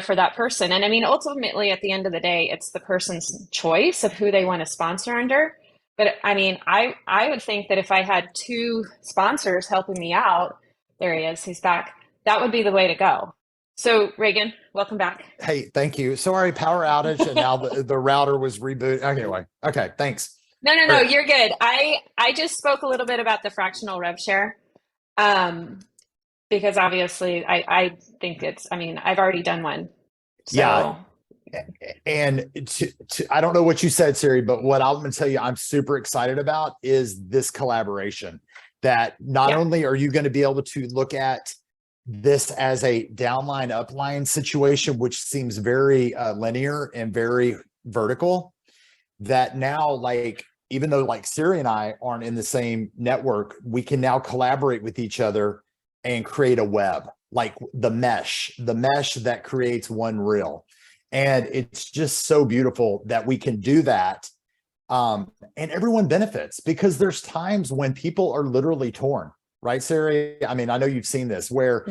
for that person. And I mean, ultimately, at the end of the day, it's the person's choice of who they want to sponsor under. But I mean, I would think that if I had 2 sponsors helping me out, there he is, he's back, that would be the way to go. So Reagan, welcome back. Hey, thank you. Sorry, power outage, and now the router was rebooted. Anyway, okay, thanks. No, you're good. I just spoke a little bit about the fractional rev share. Because obviously I think I've already done one. So. Yeah. And I don't know what you said, Siri, but what I'm going to tell you, I'm super excited about is this collaboration that not only are you going to be able to look at this as a downline upline situation, which seems very linear and very vertical, that now, even though Siri and I aren't in the same network, we can now collaborate with each other and create a web, like the mesh that creates one reel. And it's just so beautiful that we can do that. And everyone benefits, because there's times when people are literally torn, right, Siri? I mean, I know you've seen this where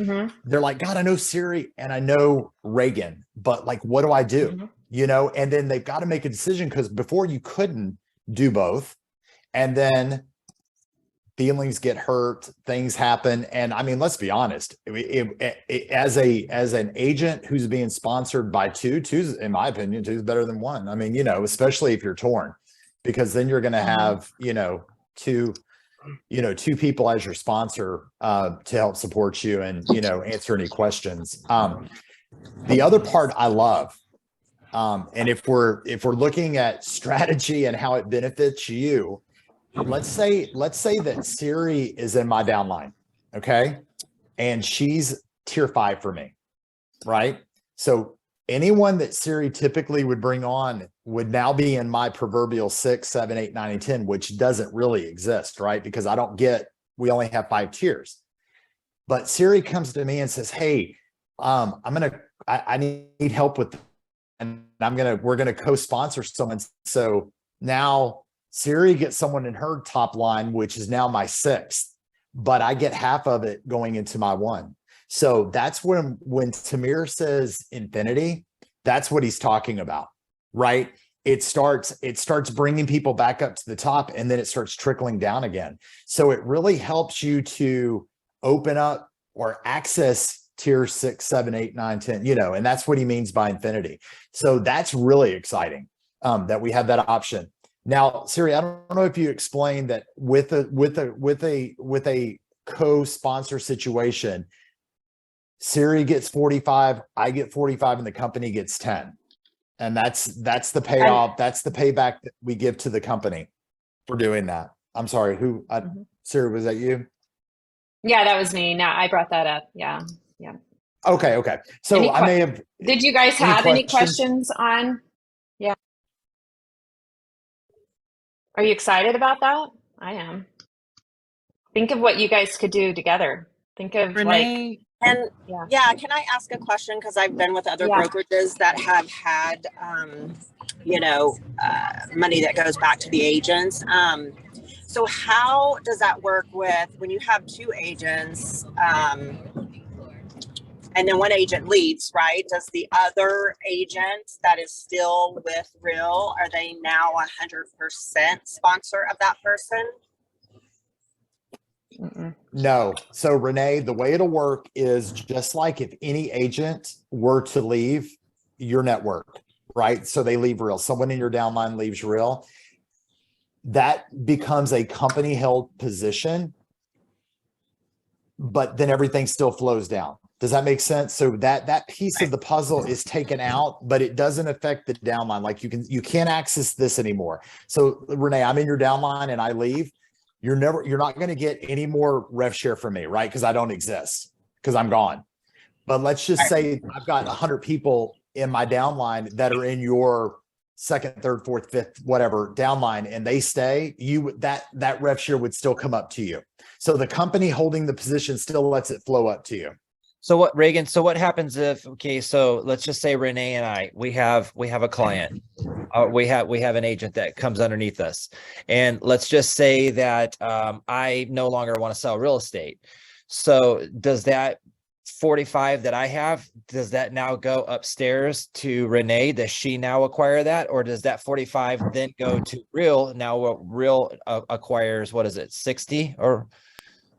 they're like, God, I know Siri and I know Reagan, but what do I do? And then they've got to make a decision, because before you couldn't do both. And then feelings get hurt, things happen. And I mean, let's be honest, as an agent who's being sponsored by two's, in my opinion, two's better than one. I mean, especially if you're torn, because then you're going to have, two people as your sponsor to help support you and, answer any questions. The other part I love, and if we're looking at strategy and how it benefits you, let's say that Siri is in my downline, okay? And she's tier 5 for me, right? So anyone that Siri typically would bring on would now be in my proverbial 6, 7, 8, 9, and 10, which doesn't really exist, right? Because we only have 5 tiers. But Siri comes to me and says, hey, I need help with, and we're going to co-sponsor someone. So now Siri gets someone in her top line, which is now my 6th, but I get half of it going into my 1. So that's when Tamir says infinity, that's what he's talking about, right? It starts bringing people back up to the top, and then it starts trickling down again. So it really helps you to open up or access tier 6, 7, 8, 9, 10, and that's what he means by infinity. So that's really exciting that we have that option. Now, Siri, I don't know if you explained that with a co-sponsor situation, Siri gets 45, I get 45, and the company gets 10. And that's the payoff. That's the payback that we give to the company for doing that. I'm sorry, who, Sarah, was that you? Yeah, that was me. Now I brought that up. Yeah. Okay. So Any I may have. Did you guys have any questions on? Yeah. Are you excited about that? I am. Think of what you guys could do together. Think of Renee, And Yeah. yeah, can I ask a question? Because I've been with other Yeah. brokerages that have had, money that goes back to the agents. So how does that work with when you have two agents, and then one agent leaves, right? Does the other agent that is still with Real, are they now 100% sponsor of that person? No. So Renee, the way it'll work is just like if any agent were to leave your network, right? So they leave Real, someone in your downline leaves Real, that becomes a company held position, but then everything still flows down. Does that make sense? So that piece of the puzzle is taken out, but it doesn't affect the downline. Like you can't access this anymore. So Renee, I'm in your downline and I leave. You're not going to get any more rev share from me, right? Because I don't exist, because I'm gone. But let's just say I've got 100 people in my downline that are in your second, third, fourth, fifth, whatever downline, and they stay, that rev share would still come up to you. So the company holding the position still lets it flow up to you. So what, Reagan, so what happens if, okay, so let's just say Renee and we have a client, we have an agent that comes underneath us. And let's just say that I no longer want to sell real estate. So does that 45 that I have, does that now go upstairs to Renee? Does she now acquire that? Or does that 45 then go to Real? Now Real acquires, what is it, 60 or?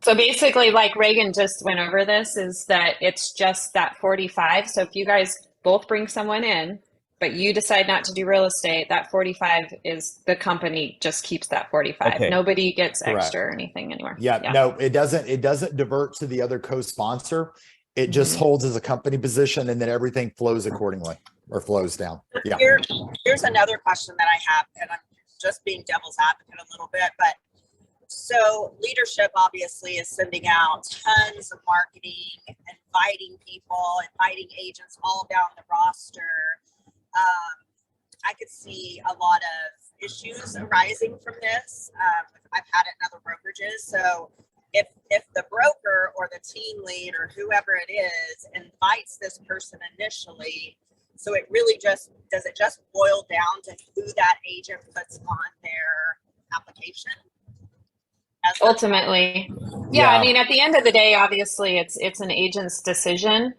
So basically, like Reagan just went over this, is that it's just that 45. So if you guys both bring someone in, but you decide not to do real estate, that 45 is the company just keeps that 45. Okay. Nobody gets Correct. extra or anything anywhere. Yeah, no, it doesn't divert to the other co-sponsor. It just holds as a company position, and then everything flows accordingly or flows down. Yeah. Here's another question that I have, and I'm just being devil's advocate a little bit, but so leadership obviously is sending out tons of marketing, inviting people, inviting agents all down the roster. I could see a lot of issues arising from this. I've had it in other brokerages. So if the broker or the team lead or whoever it is invites this person initially, so it really does it just boil down to who that agent puts on their application? Ultimately, yeah. I mean, at the end of the day, obviously, it's an agent's decision.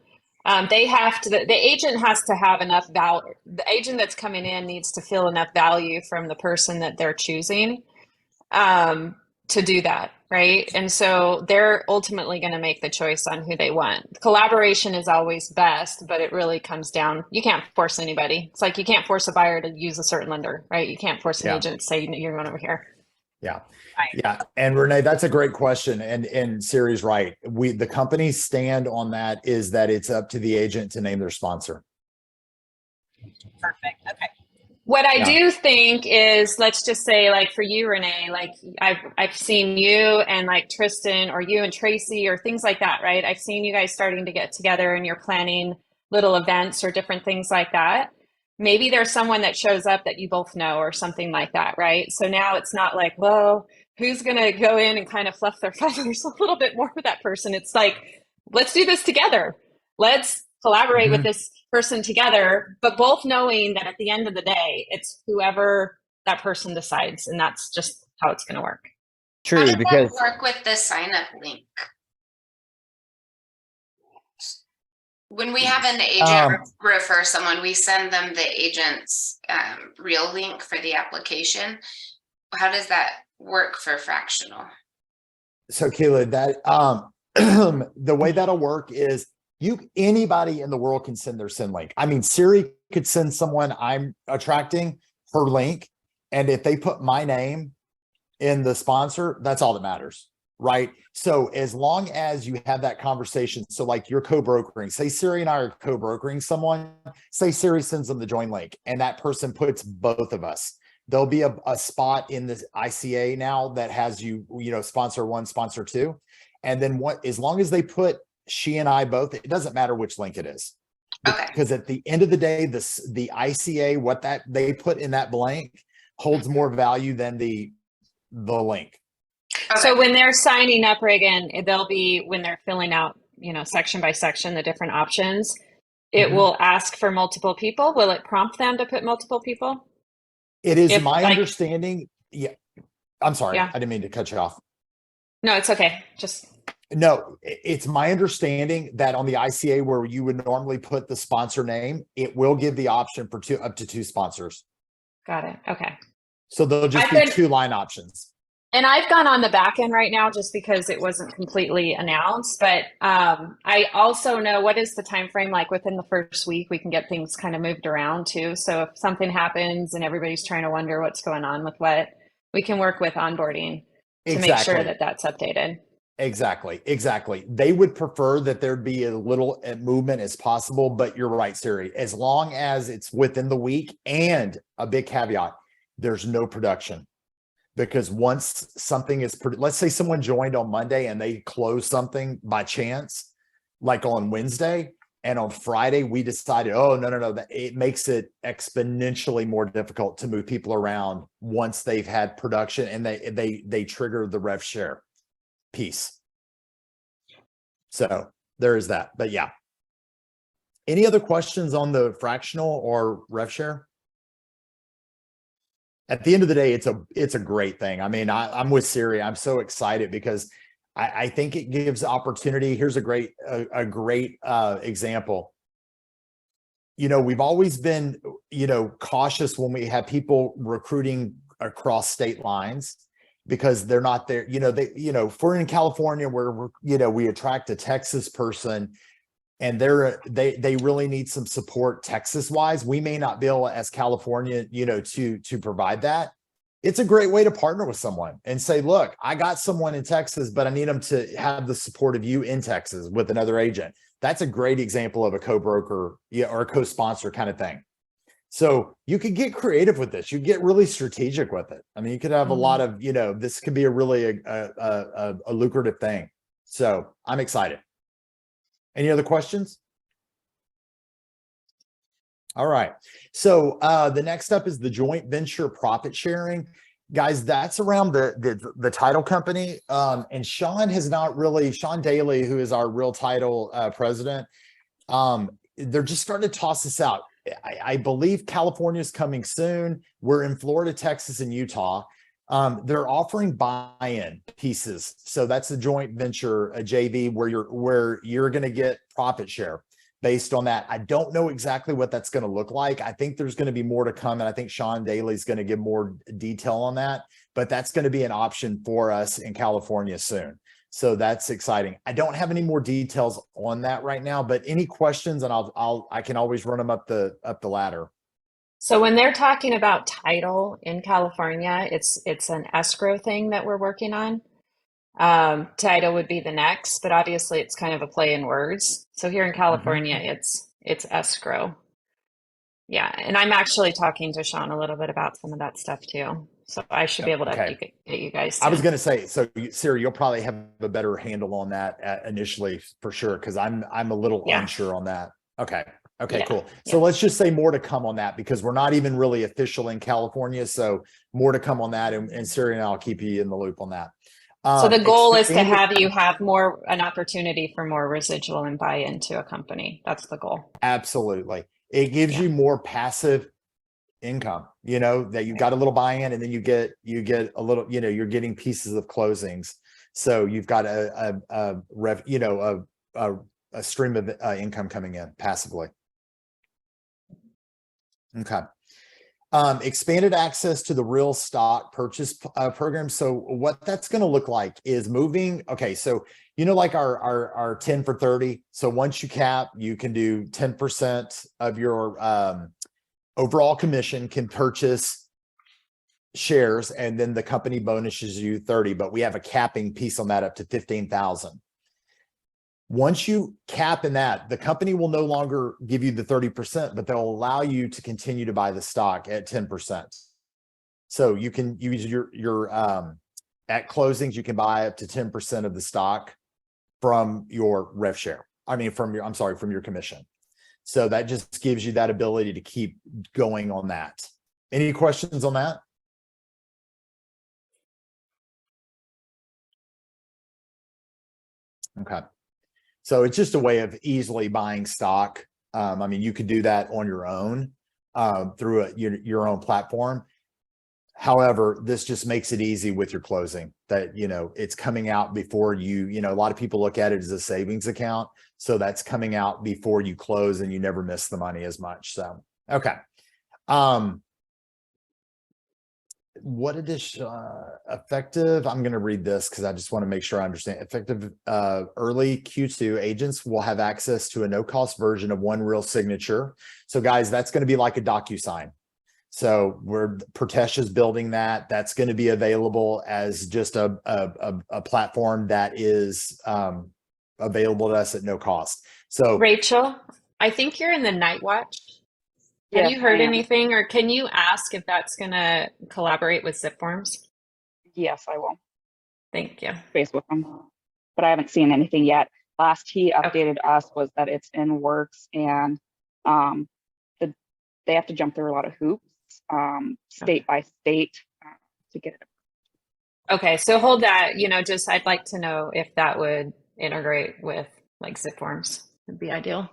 They have to. The agent has to have enough value. The agent that's coming in needs to feel enough value from the person that they're choosing to do that, right? And so they're ultimately going to make the choice on who they want. Collaboration is always best, but it really comes down. You can't force anybody. It's like you can't force a buyer to use a certain lender, right? You can't force an agent to say you're going over here. Yeah. Yeah. And Renee, that's a great question. And Siri's right. The company's stand on that is that it's up to the agent to name their sponsor. Perfect. Okay. What I do think is, let's just say, like for you, Renee, like I've seen you and like Tristan or you and Tracy or things like that, right? I've seen you guys starting to get together and you're planning little events or different things like that. Maybe there's someone that shows up that you both know or something like that, right? So now it's not like, well, who's going to go in and kind of fluff their feathers a little bit more with that person? It's like, let's do this together. Let's collaborate with this person together, but both knowing that at the end of the day, it's whoever that person decides. And that's just how it's going to work. True, How does because that work with the sign up link? When we have an agent refer someone, we send them the agent's real link for the application. How does that work for fractional? So Kayla, that the way that'll work is anybody in the world can send their send link. I mean, Siri could send someone I'm attracting her link, and if they put my name in the sponsor, that's all that matters. right? So as long as you have that conversation, so like you're co-brokering, say Siri and I are co-brokering someone, say Siri sends them the join link and that person puts both of us. There'll be a spot in the ICA now that has you know, sponsor one, sponsor two. And then as long as they put she and I both, it doesn't matter which link it is. Okay. Because at the end of the day, the ICA, what that they put in that blank holds more value than the link. Okay. So when they're signing up, Reagan, they'll be, when they're filling out, you know, section by section, the different options, it will ask for multiple people. Will it prompt them to put multiple people? It is If, my like- understanding. Yeah. I'm sorry. Yeah. I didn't mean to cut you off. No, it's okay. Just, No, it's my understanding that on the ICA where you would normally put the sponsor name, it will give the option for up to 2 sponsors. got it. Okay. So there'll just I've be been- 2 line options. And I've gone on the back end right now just because it wasn't completely announced. But I also know, what is the time frame? Like within the first week, we can get things kind of moved around too. So if something happens and everybody's trying to wonder what's going on with what, we can work with onboarding to make sure that that's updated. Exactly. They would prefer that there'd be a little movement as possible, but you're right, Siri. As long as it's within the week, and a big caveat, there's no production. Because once something is, let's say someone joined on Monday and they closed something by chance, like on Wednesday, and on Friday we decided, oh, no, that it makes it exponentially more difficult to move people around once they've had production and they trigger the rev share piece. So there is that. But yeah. Any other questions on the fractional or rev share? At the end of the day, it's a great thing. I mean, I'm with Siri. I'm so excited because I think it gives opportunity. Here's a great example. You know, we've always been, you know, cautious when we have people recruiting across state lines because they're not there. You know, if we're in California where we attract a Texas person and they really need some support Texas wise, we may not be able as California, to provide that. It's a great way to partner with someone and say, look, I got someone in Texas, but I need them to have the support of you in Texas with another agent. That's a great example of a co-broker or a co-sponsor kind of thing. So you could get creative with this. You get really strategic with it. I mean, you could have a lot of, this could be a really a lucrative thing. So I'm excited. Any other questions? All right. So the next up is the joint venture profit sharing. Guys, that's around the title company. And Sean Daly, who is our Real Title president, they're just starting to toss this out. I believe California is coming soon. We're in Florida, Texas, and Utah. They're offering buy-in pieces. So that's a joint venture, a JV, where you're going to get profit share based on that. I don't know exactly what that's going to look like. I think there's going to be more to come. And I think Sean Daly is going to give more detail on that, but that's going to be an option for us in California soon. So that's exciting. I don't have any more details on that right now, but any questions, and I can always run them up the ladder. So when they're talking about title in California, it's an escrow thing that we're working on. Title would be the next, but obviously it's kind of a play in words. So here in California, it's escrow. Yeah, and I'm actually talking to Sean a little bit about some of that stuff too. So I should be able to get you guys. I was going to say, so Siri, you'll probably have a better handle on that initially for sure, because I'm a little unsure on that. Okay, cool. So let's just say more to come on that because we're not even really official in California. So more to come on that, and Siri and I'll keep you in the loop on that. So the goal is to have you have an opportunity for more residual and buy into a company. That's the goal. Absolutely. It gives you more passive income, that you got a little buy-in and then you get a little, you're getting pieces of closings. So you've got a stream of income coming in passively. Okay. Expanded access to the real stock purchase program. So what that's going to look like is moving. Okay. So, like our 10 for 30. So once you cap, you can do 10% of your overall commission can purchase shares, and then the company bonuses you 30, but we have a capping piece on that up to 15,000. Once you cap in that, the company will no longer give you the 30%, but they'll allow you to continue to buy the stock at 10%. So you can use your at closings, you can buy up to 10% of the stock from your rev share. I mean, from your commission. So that just gives you that ability to keep going on that. Any questions on that? Okay. So it's just a way of easily buying stock. I mean, you could do that on your own through your own platform. However, this just makes it easy with your closing, that, you know, it's coming out before you know, a lot of people look at it as a savings account. So that's coming out before you close and you never miss the money as much. So, okay. What addition effective? I'm going to read this because I just want to make sure I understand. Effective early Q2, agents will have access to a no-cost version of One Real Signature. So guys, that's going to be like a DocuSign. So Pratesh is building that. That's going to be available as just a platform that is available to us at no cost. So Rachel, I think you're in the night watch. Have you heard anything, or can you ask if that's going to collaborate with zip forms? Yes, I will. Thank you. Face with them, but I haven't seen anything yet. Last he updated us was that it's in works, and they have to jump through a lot of hoops, state by state, to get it. Okay, so hold that. You know, just I'd like to know if that would integrate with like zip forms. Would be ideal.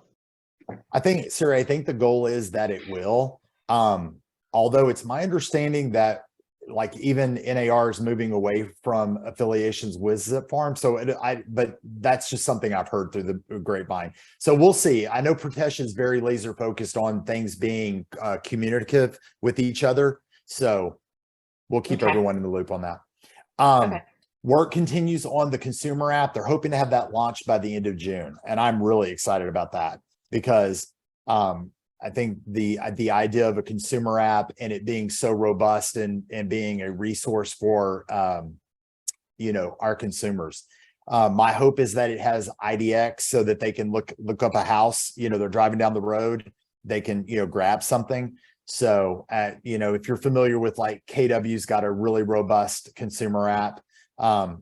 I think, Siri, I think the goal is that it will. Although it's my understanding that like even NAR is moving away from affiliations with Zip Farm. So but that's just something I've heard through the grapevine. So we'll see. I know Pratesh is very laser focused on things being communicative with each other. So we'll keep everyone in the loop on that. Work continues on the consumer app. They're hoping to have that launched by the end of June. And I'm really excited about that because I think the idea of a consumer app and it being so robust and being a resource for, you know, our consumers. My hope is that it has IDX so that they can look up a house, you know, they're driving down the road, they can, you know, grab something. So, you know, if you're familiar with like KW's got a really robust consumer app,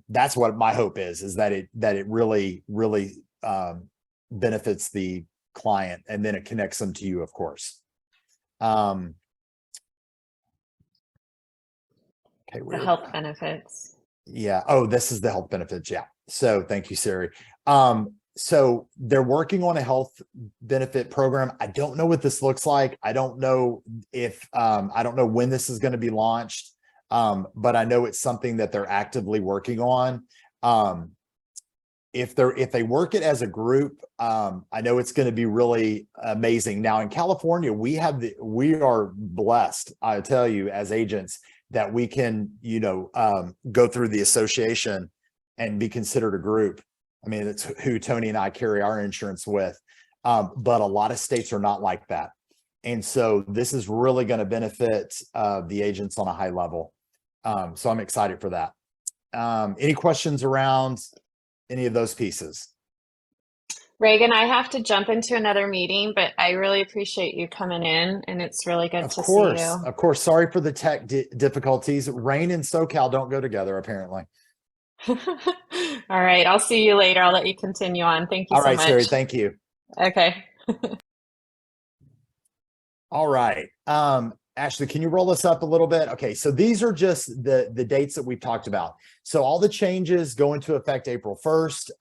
that's what my hope is that it really benefits the client, and then it connects them to you, of course. Okay, the health benefits. Yeah. Oh, this is the health benefits. Yeah. So thank you, Siri. So they're working on a health benefit program. I don't know what this looks like. I don't know if I don't know when this is going to be launched. But I know it's something that they're actively working on. If they work it as a group, I know it's going to be really amazing. Now in California, we are blessed, I tell you, as agents, that we can, you know, go through the association and be considered a group. I mean, it's who Tony and I carry our insurance with. But a lot of states are not like that. And so this is really going to benefit the agents on a high level. So I'm excited for that. Any questions around any of those pieces? Reagan, I have to jump into another meeting, but I really appreciate you coming in, and it's really good to see you. Of course. Sorry for the tech difficulties. Rain and SoCal don't go together, apparently. All right. I'll see you later. I'll let you continue on. Thank you so much. All right, Siri. Thank you. Okay. All right. Ashley, can you roll us up a little bit? Okay, so these are just the dates that we've talked about. So all the changes go into effect April 1st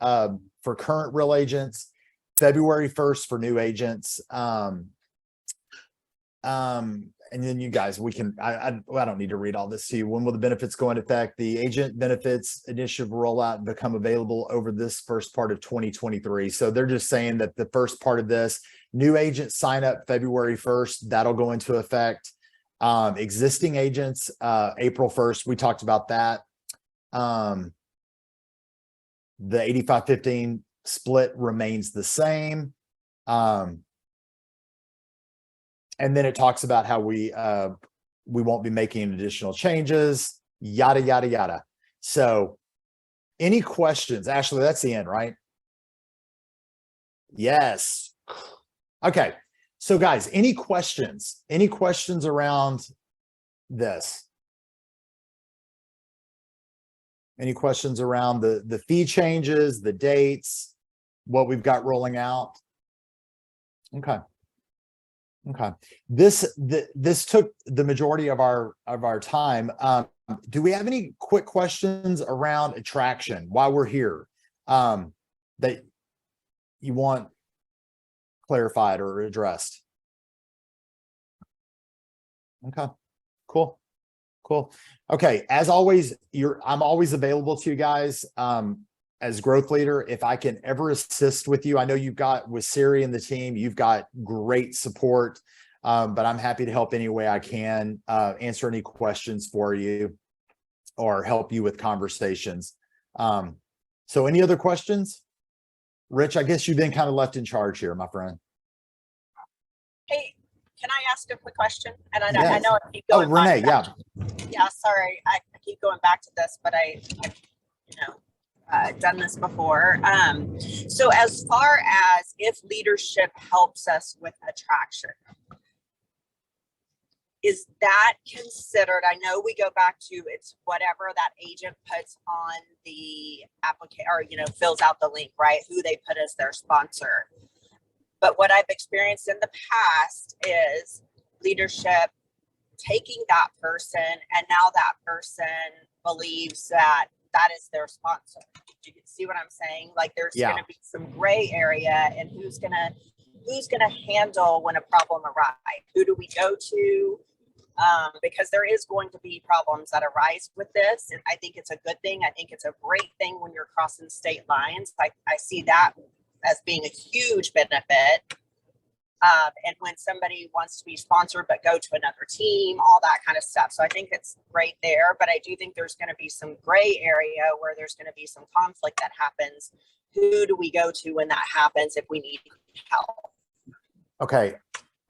for current real agents, February 1st for new agents. And then you guys, I don't need to read all this to you. When will the benefits go into effect? The agent benefits initiative rollout become available over this first part of 2023. So they're just saying that the first part of this, new agents sign up February 1st, that'll go into effect. Existing agents, April 1st, we talked about that. The 85-15 split remains the same. And then it talks about how we we won't be making additional changes, yada, yada, yada. So any questions? Ashley, that's the end, right? Yes. Okay. So guys, any questions? Any questions around this? Any questions around the fee changes, the dates, what we've got rolling out? Okay. Okay. This took the majority of our time. Do we have any quick questions around attraction while we're here that you want clarified or addressed? Okay. Cool. Cool. Okay. As always, I'm always available to you guys as growth leader. If I can ever assist with you, I know you've got with Siri and the team, you've got great support, but I'm happy to help any way I can, answer any questions for you or help you with conversations. So any other questions? Rich, I guess you've been kind of left in charge here, my friend. Hey, can I ask a quick question? And I Yes. know I keep going Renee, back. yeah. Yeah, sorry, I keep going back to this, but I done this before. So as far as if leadership helps us with attraction, is that considered? I know we go back to it's whatever that agent puts on the application or, fills out the link, right? Who they put as their sponsor. But what I've experienced in the past is leadership taking that person and now that person believes that that is their sponsor. Do you see what I'm saying? Like there's going to be some gray area and who's going to handle when a problem arises? Who do we go to? Because there is going to be problems that arise with this. And I think it's a good thing. I think it's a great thing when you're crossing state lines. I see that as being a huge benefit. And when somebody wants to be sponsored but go to another team, all that kind of stuff. So I think it's great there, but I do think there's going to be some gray area where there's going to be some conflict that happens. Who do we go to when that happens if we need help? Okay.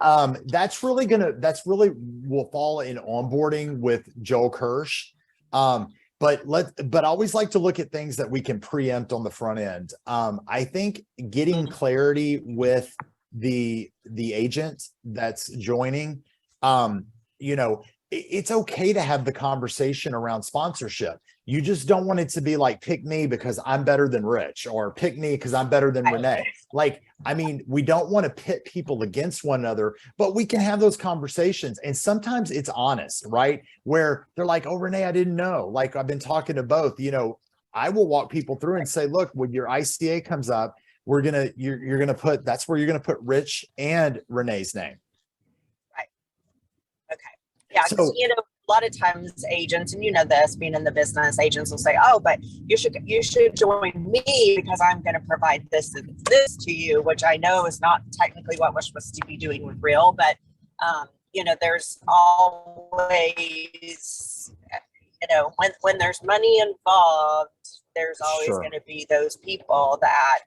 That's really will fall in onboarding with Joel Kirsch. But I always like to look at things that we can preempt on the front end. I think getting clarity with the agent that's joining, it's okay to have the conversation around sponsorship. You just don't want it to be like, pick me because I'm better than Rich, or pick me because I'm better than Renee. We don't want to pit people against one another, but we can have those conversations. And sometimes it's honest, right? Where they're like, oh, Renee, I didn't know. Like I've been talking to both, I will walk people through and say, look, when your ICA comes up, you're going to put, that's where you're going to put Rich and Renee's name. Right. Okay. Yeah. So, a lot of times agents, and this, being in the business, agents will say, oh, but you should join me because I'm going to provide this and this to you, which I know is not technically what we're supposed to be doing with Real, but there's always, when there's money involved, there's always going to be those people that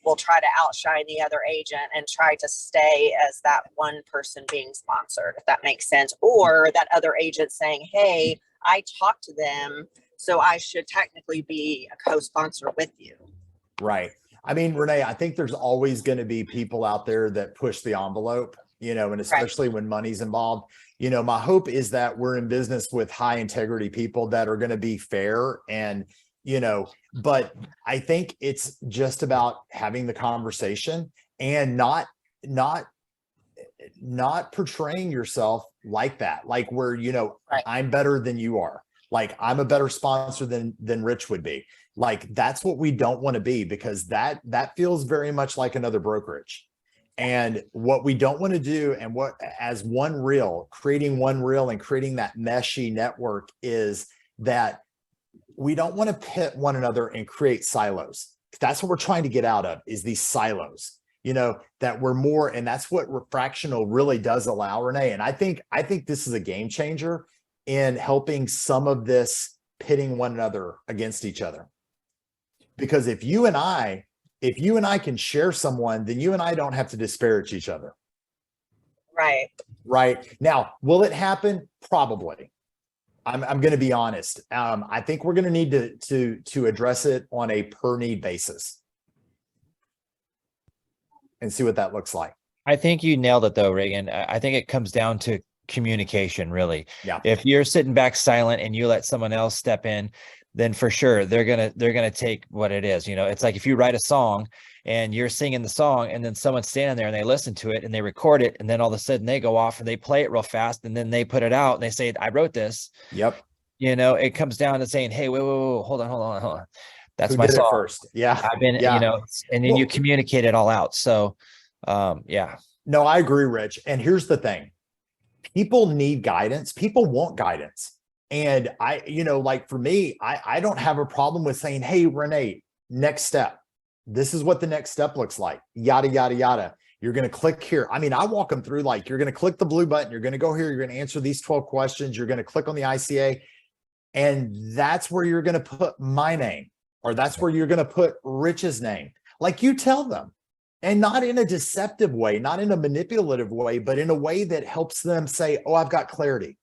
will try to outshine the other agent and try to stay as that one person being sponsored, if that makes sense. Or that other agent saying, hey, I talked to them, so I should technically be a co-sponsor with you. Right. Renee, I think there's always going to be people out there that push the envelope, and especially when money's involved. My hope is that we're in business with high integrity people that are going to be fair and, but I think it's just about having the conversation and not portraying yourself like that, like where, I'm better than you are. Like I'm a better sponsor than Rich would be. Like, that's what we don't want to be, because that feels very much like another brokerage. And what we don't want to do, and what as One Real, creating One Real and creating that meshy network, is that we don't want to pit one another and create silos. That's what we're trying to get out of, is these silos, that we're more, and that's what fractional really does allow, Renee. And I think this is a game changer in helping some of this pitting one another against each other. Because if you and I can share someone, then you and I don't have to disparage each other. Right. Right. Now, will it happen? Probably. I'm going to be honest. I think we're going to need to address it on a per need basis and see what that looks like. I think you nailed it though, Reagan. I think it comes down to communication, really. Yeah. If you're sitting back silent and you let someone else step in, then for sure they're gonna take what it is. You know, it's like if you write a song and you're singing the song and then someone's standing there and they listen to it and they record it, and then all of a sudden they go off and they play it real fast and then they put it out and they say, I wrote this. Yep. You know, it comes down to saying, hey, wait, hold on. That's Who my did it song first. Yeah. I've been, Yeah. you know, and then you communicate it all out. So yeah. No, I agree, Rich. And here's the thing. People need guidance. People want guidance. And like for me, I don't have a problem with saying, hey, Renee, next step. This is what the next step looks like. Yada, yada, yada. You're going to click here. I mean, I walk them through, like, you're going to click the blue button. You're going to go here. You're going to answer these 12 questions. You're going to click on the ICA. And that's where you're going to put my name, or that's where you're going to put Rich's name. Like, you tell them. And not in a deceptive way, not in a manipulative way, but in a way that helps them say, oh, I've got clarity.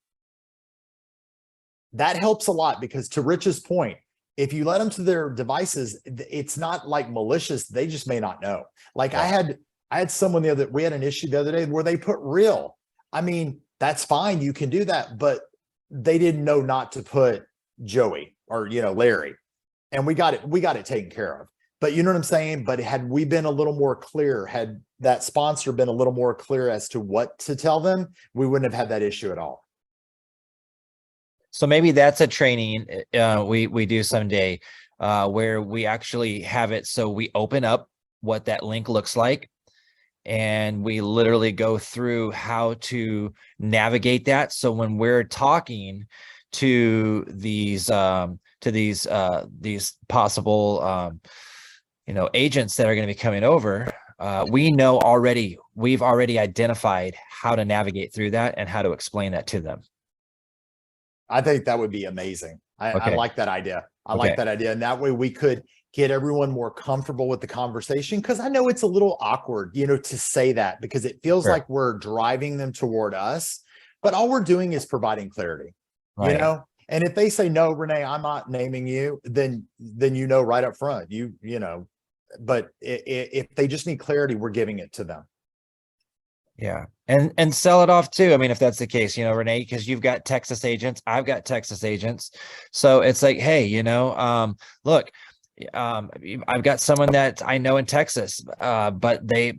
That helps a lot, because to Rich's point, if you let them to their devices, it's not like malicious. They just may not know. Like I had someone we had an issue the other day where they put real. I mean, that's fine. You can do that, but they didn't know not to put Joey or, Larry, and we got it taken care of. But you know what I'm saying? But had we been a little more clear, had that sponsor been a little more clear as to what to tell them, we wouldn't have had that issue at all. So maybe that's a training we do someday where we actually have it. So we open up what that link looks like, and we literally go through how to navigate that. So when we're talking to these possible agents that are going to be coming over, we've already identified how to navigate through that and how to explain that to them. I think that would be amazing. I like that idea. I like that idea. And that way we could get everyone more comfortable with the conversation. Because I know it's a little awkward, to say that, because it feels like we're driving them toward us, but all we're doing is providing clarity, And if they say, no, Renee, I'm not naming you, then right up front, but if they just need clarity, we're giving it to them. Yeah. And sell it off too. I mean, if that's the case, Renee, because you've got Texas agents, I've got Texas agents. So it's like, hey, look, I've got someone that I know in Texas, but they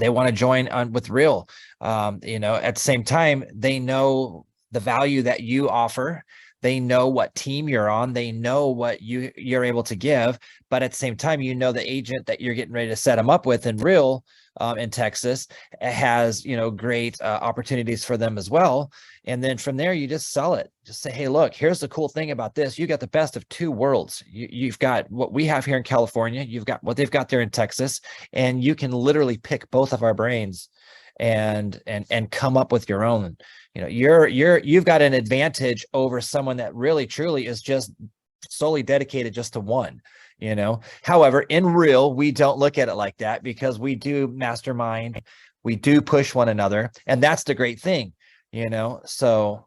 want to join on with Real. At the same time, they know the value that you offer. They know what team you're on. They know what you're able to give. But at the same time, the agent that you're getting ready to set them up with in Real in Texas has, great opportunities for them as well. And then from there, you just sell it. Just say, hey, look, here's the cool thing about this. You got the best of two worlds. You've got what we have here in California. You've got what they've got there in Texas. And you can literally pick both of our brains and come up with your own. You've got an advantage over someone that really truly is just solely dedicated just to one. However, in Real, we don't look at it like that, because we do mastermind, we do push one another, and that's the great thing, so.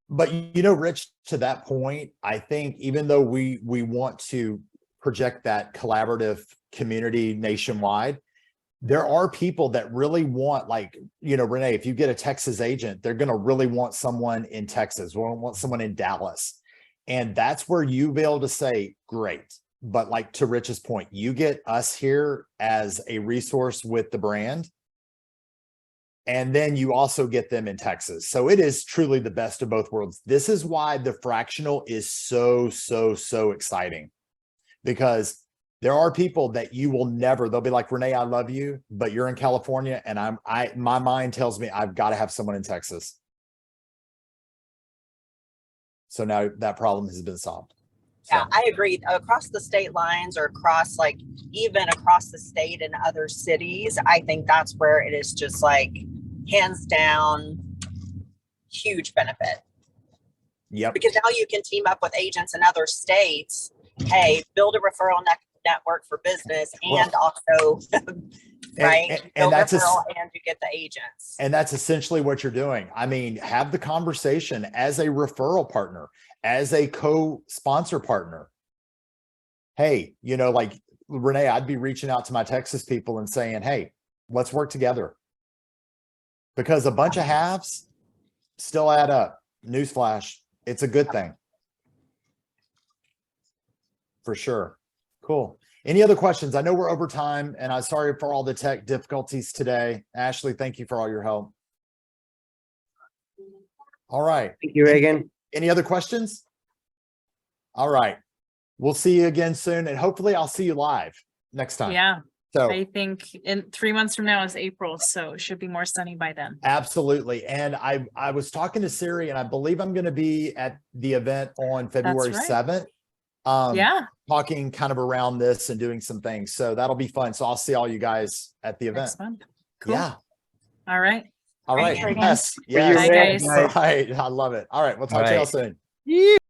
But, Rich, to that point, I think even though we want to project that collaborative community nationwide, there are people that really want, like, Renee, if you get a Texas agent, they're going to really want someone in Texas, or want someone in Dallas. And that's where you'll be able to say, great. But like to Rich's point, you get us here as a resource with the brand, and then you also get them in Texas. So it is truly the best of both worlds. This is why the fractional is so, so, so exciting, because there are people that you will never, they'll be like, Renee, I love you, but you're in California, and my mind tells me I've got to have someone in Texas. So now that problem has been solved. So. Yeah, I agree. Across the state lines, or even across the state and other cities, I think that's where it is just like hands down huge benefit. Yep. Because now you can team up with agents in other states. Hey, build a referral network for business, and also right? and You go that's referral and you get the agents. and that's essentially what you're doing. I mean, have the conversation as a referral partner, as a co-sponsor partner. Hey, you know, like Renee, I'd be reaching out to my Texas people and saying, hey, let's work together. Because a bunch of halves still add up. Newsflash, it's a good thing. For sure. Cool. Any other questions? I know we're over time, and I'm sorry for all the tech difficulties today. Ashley, thank you for all your help. All right. Thank you, Reagan. Any other questions? All right. We'll see you again soon, and hopefully I'll see you live next time. Yeah. So I think in 3 months from now is April, so it should be more sunny by then. absolutely. And I was talking to Siri, and I believe I'm going to be at the event on February right. 7th. Yeah. Talking kind of around this and doing some things. So that'll be fun. So I'll see all you guys at the event. Next month. Cool. Yeah. All right. All right. Thanks, Reagan. Yes. Bye, Yes. guys. All right. I love it. All right. We'll talk to y'all soon.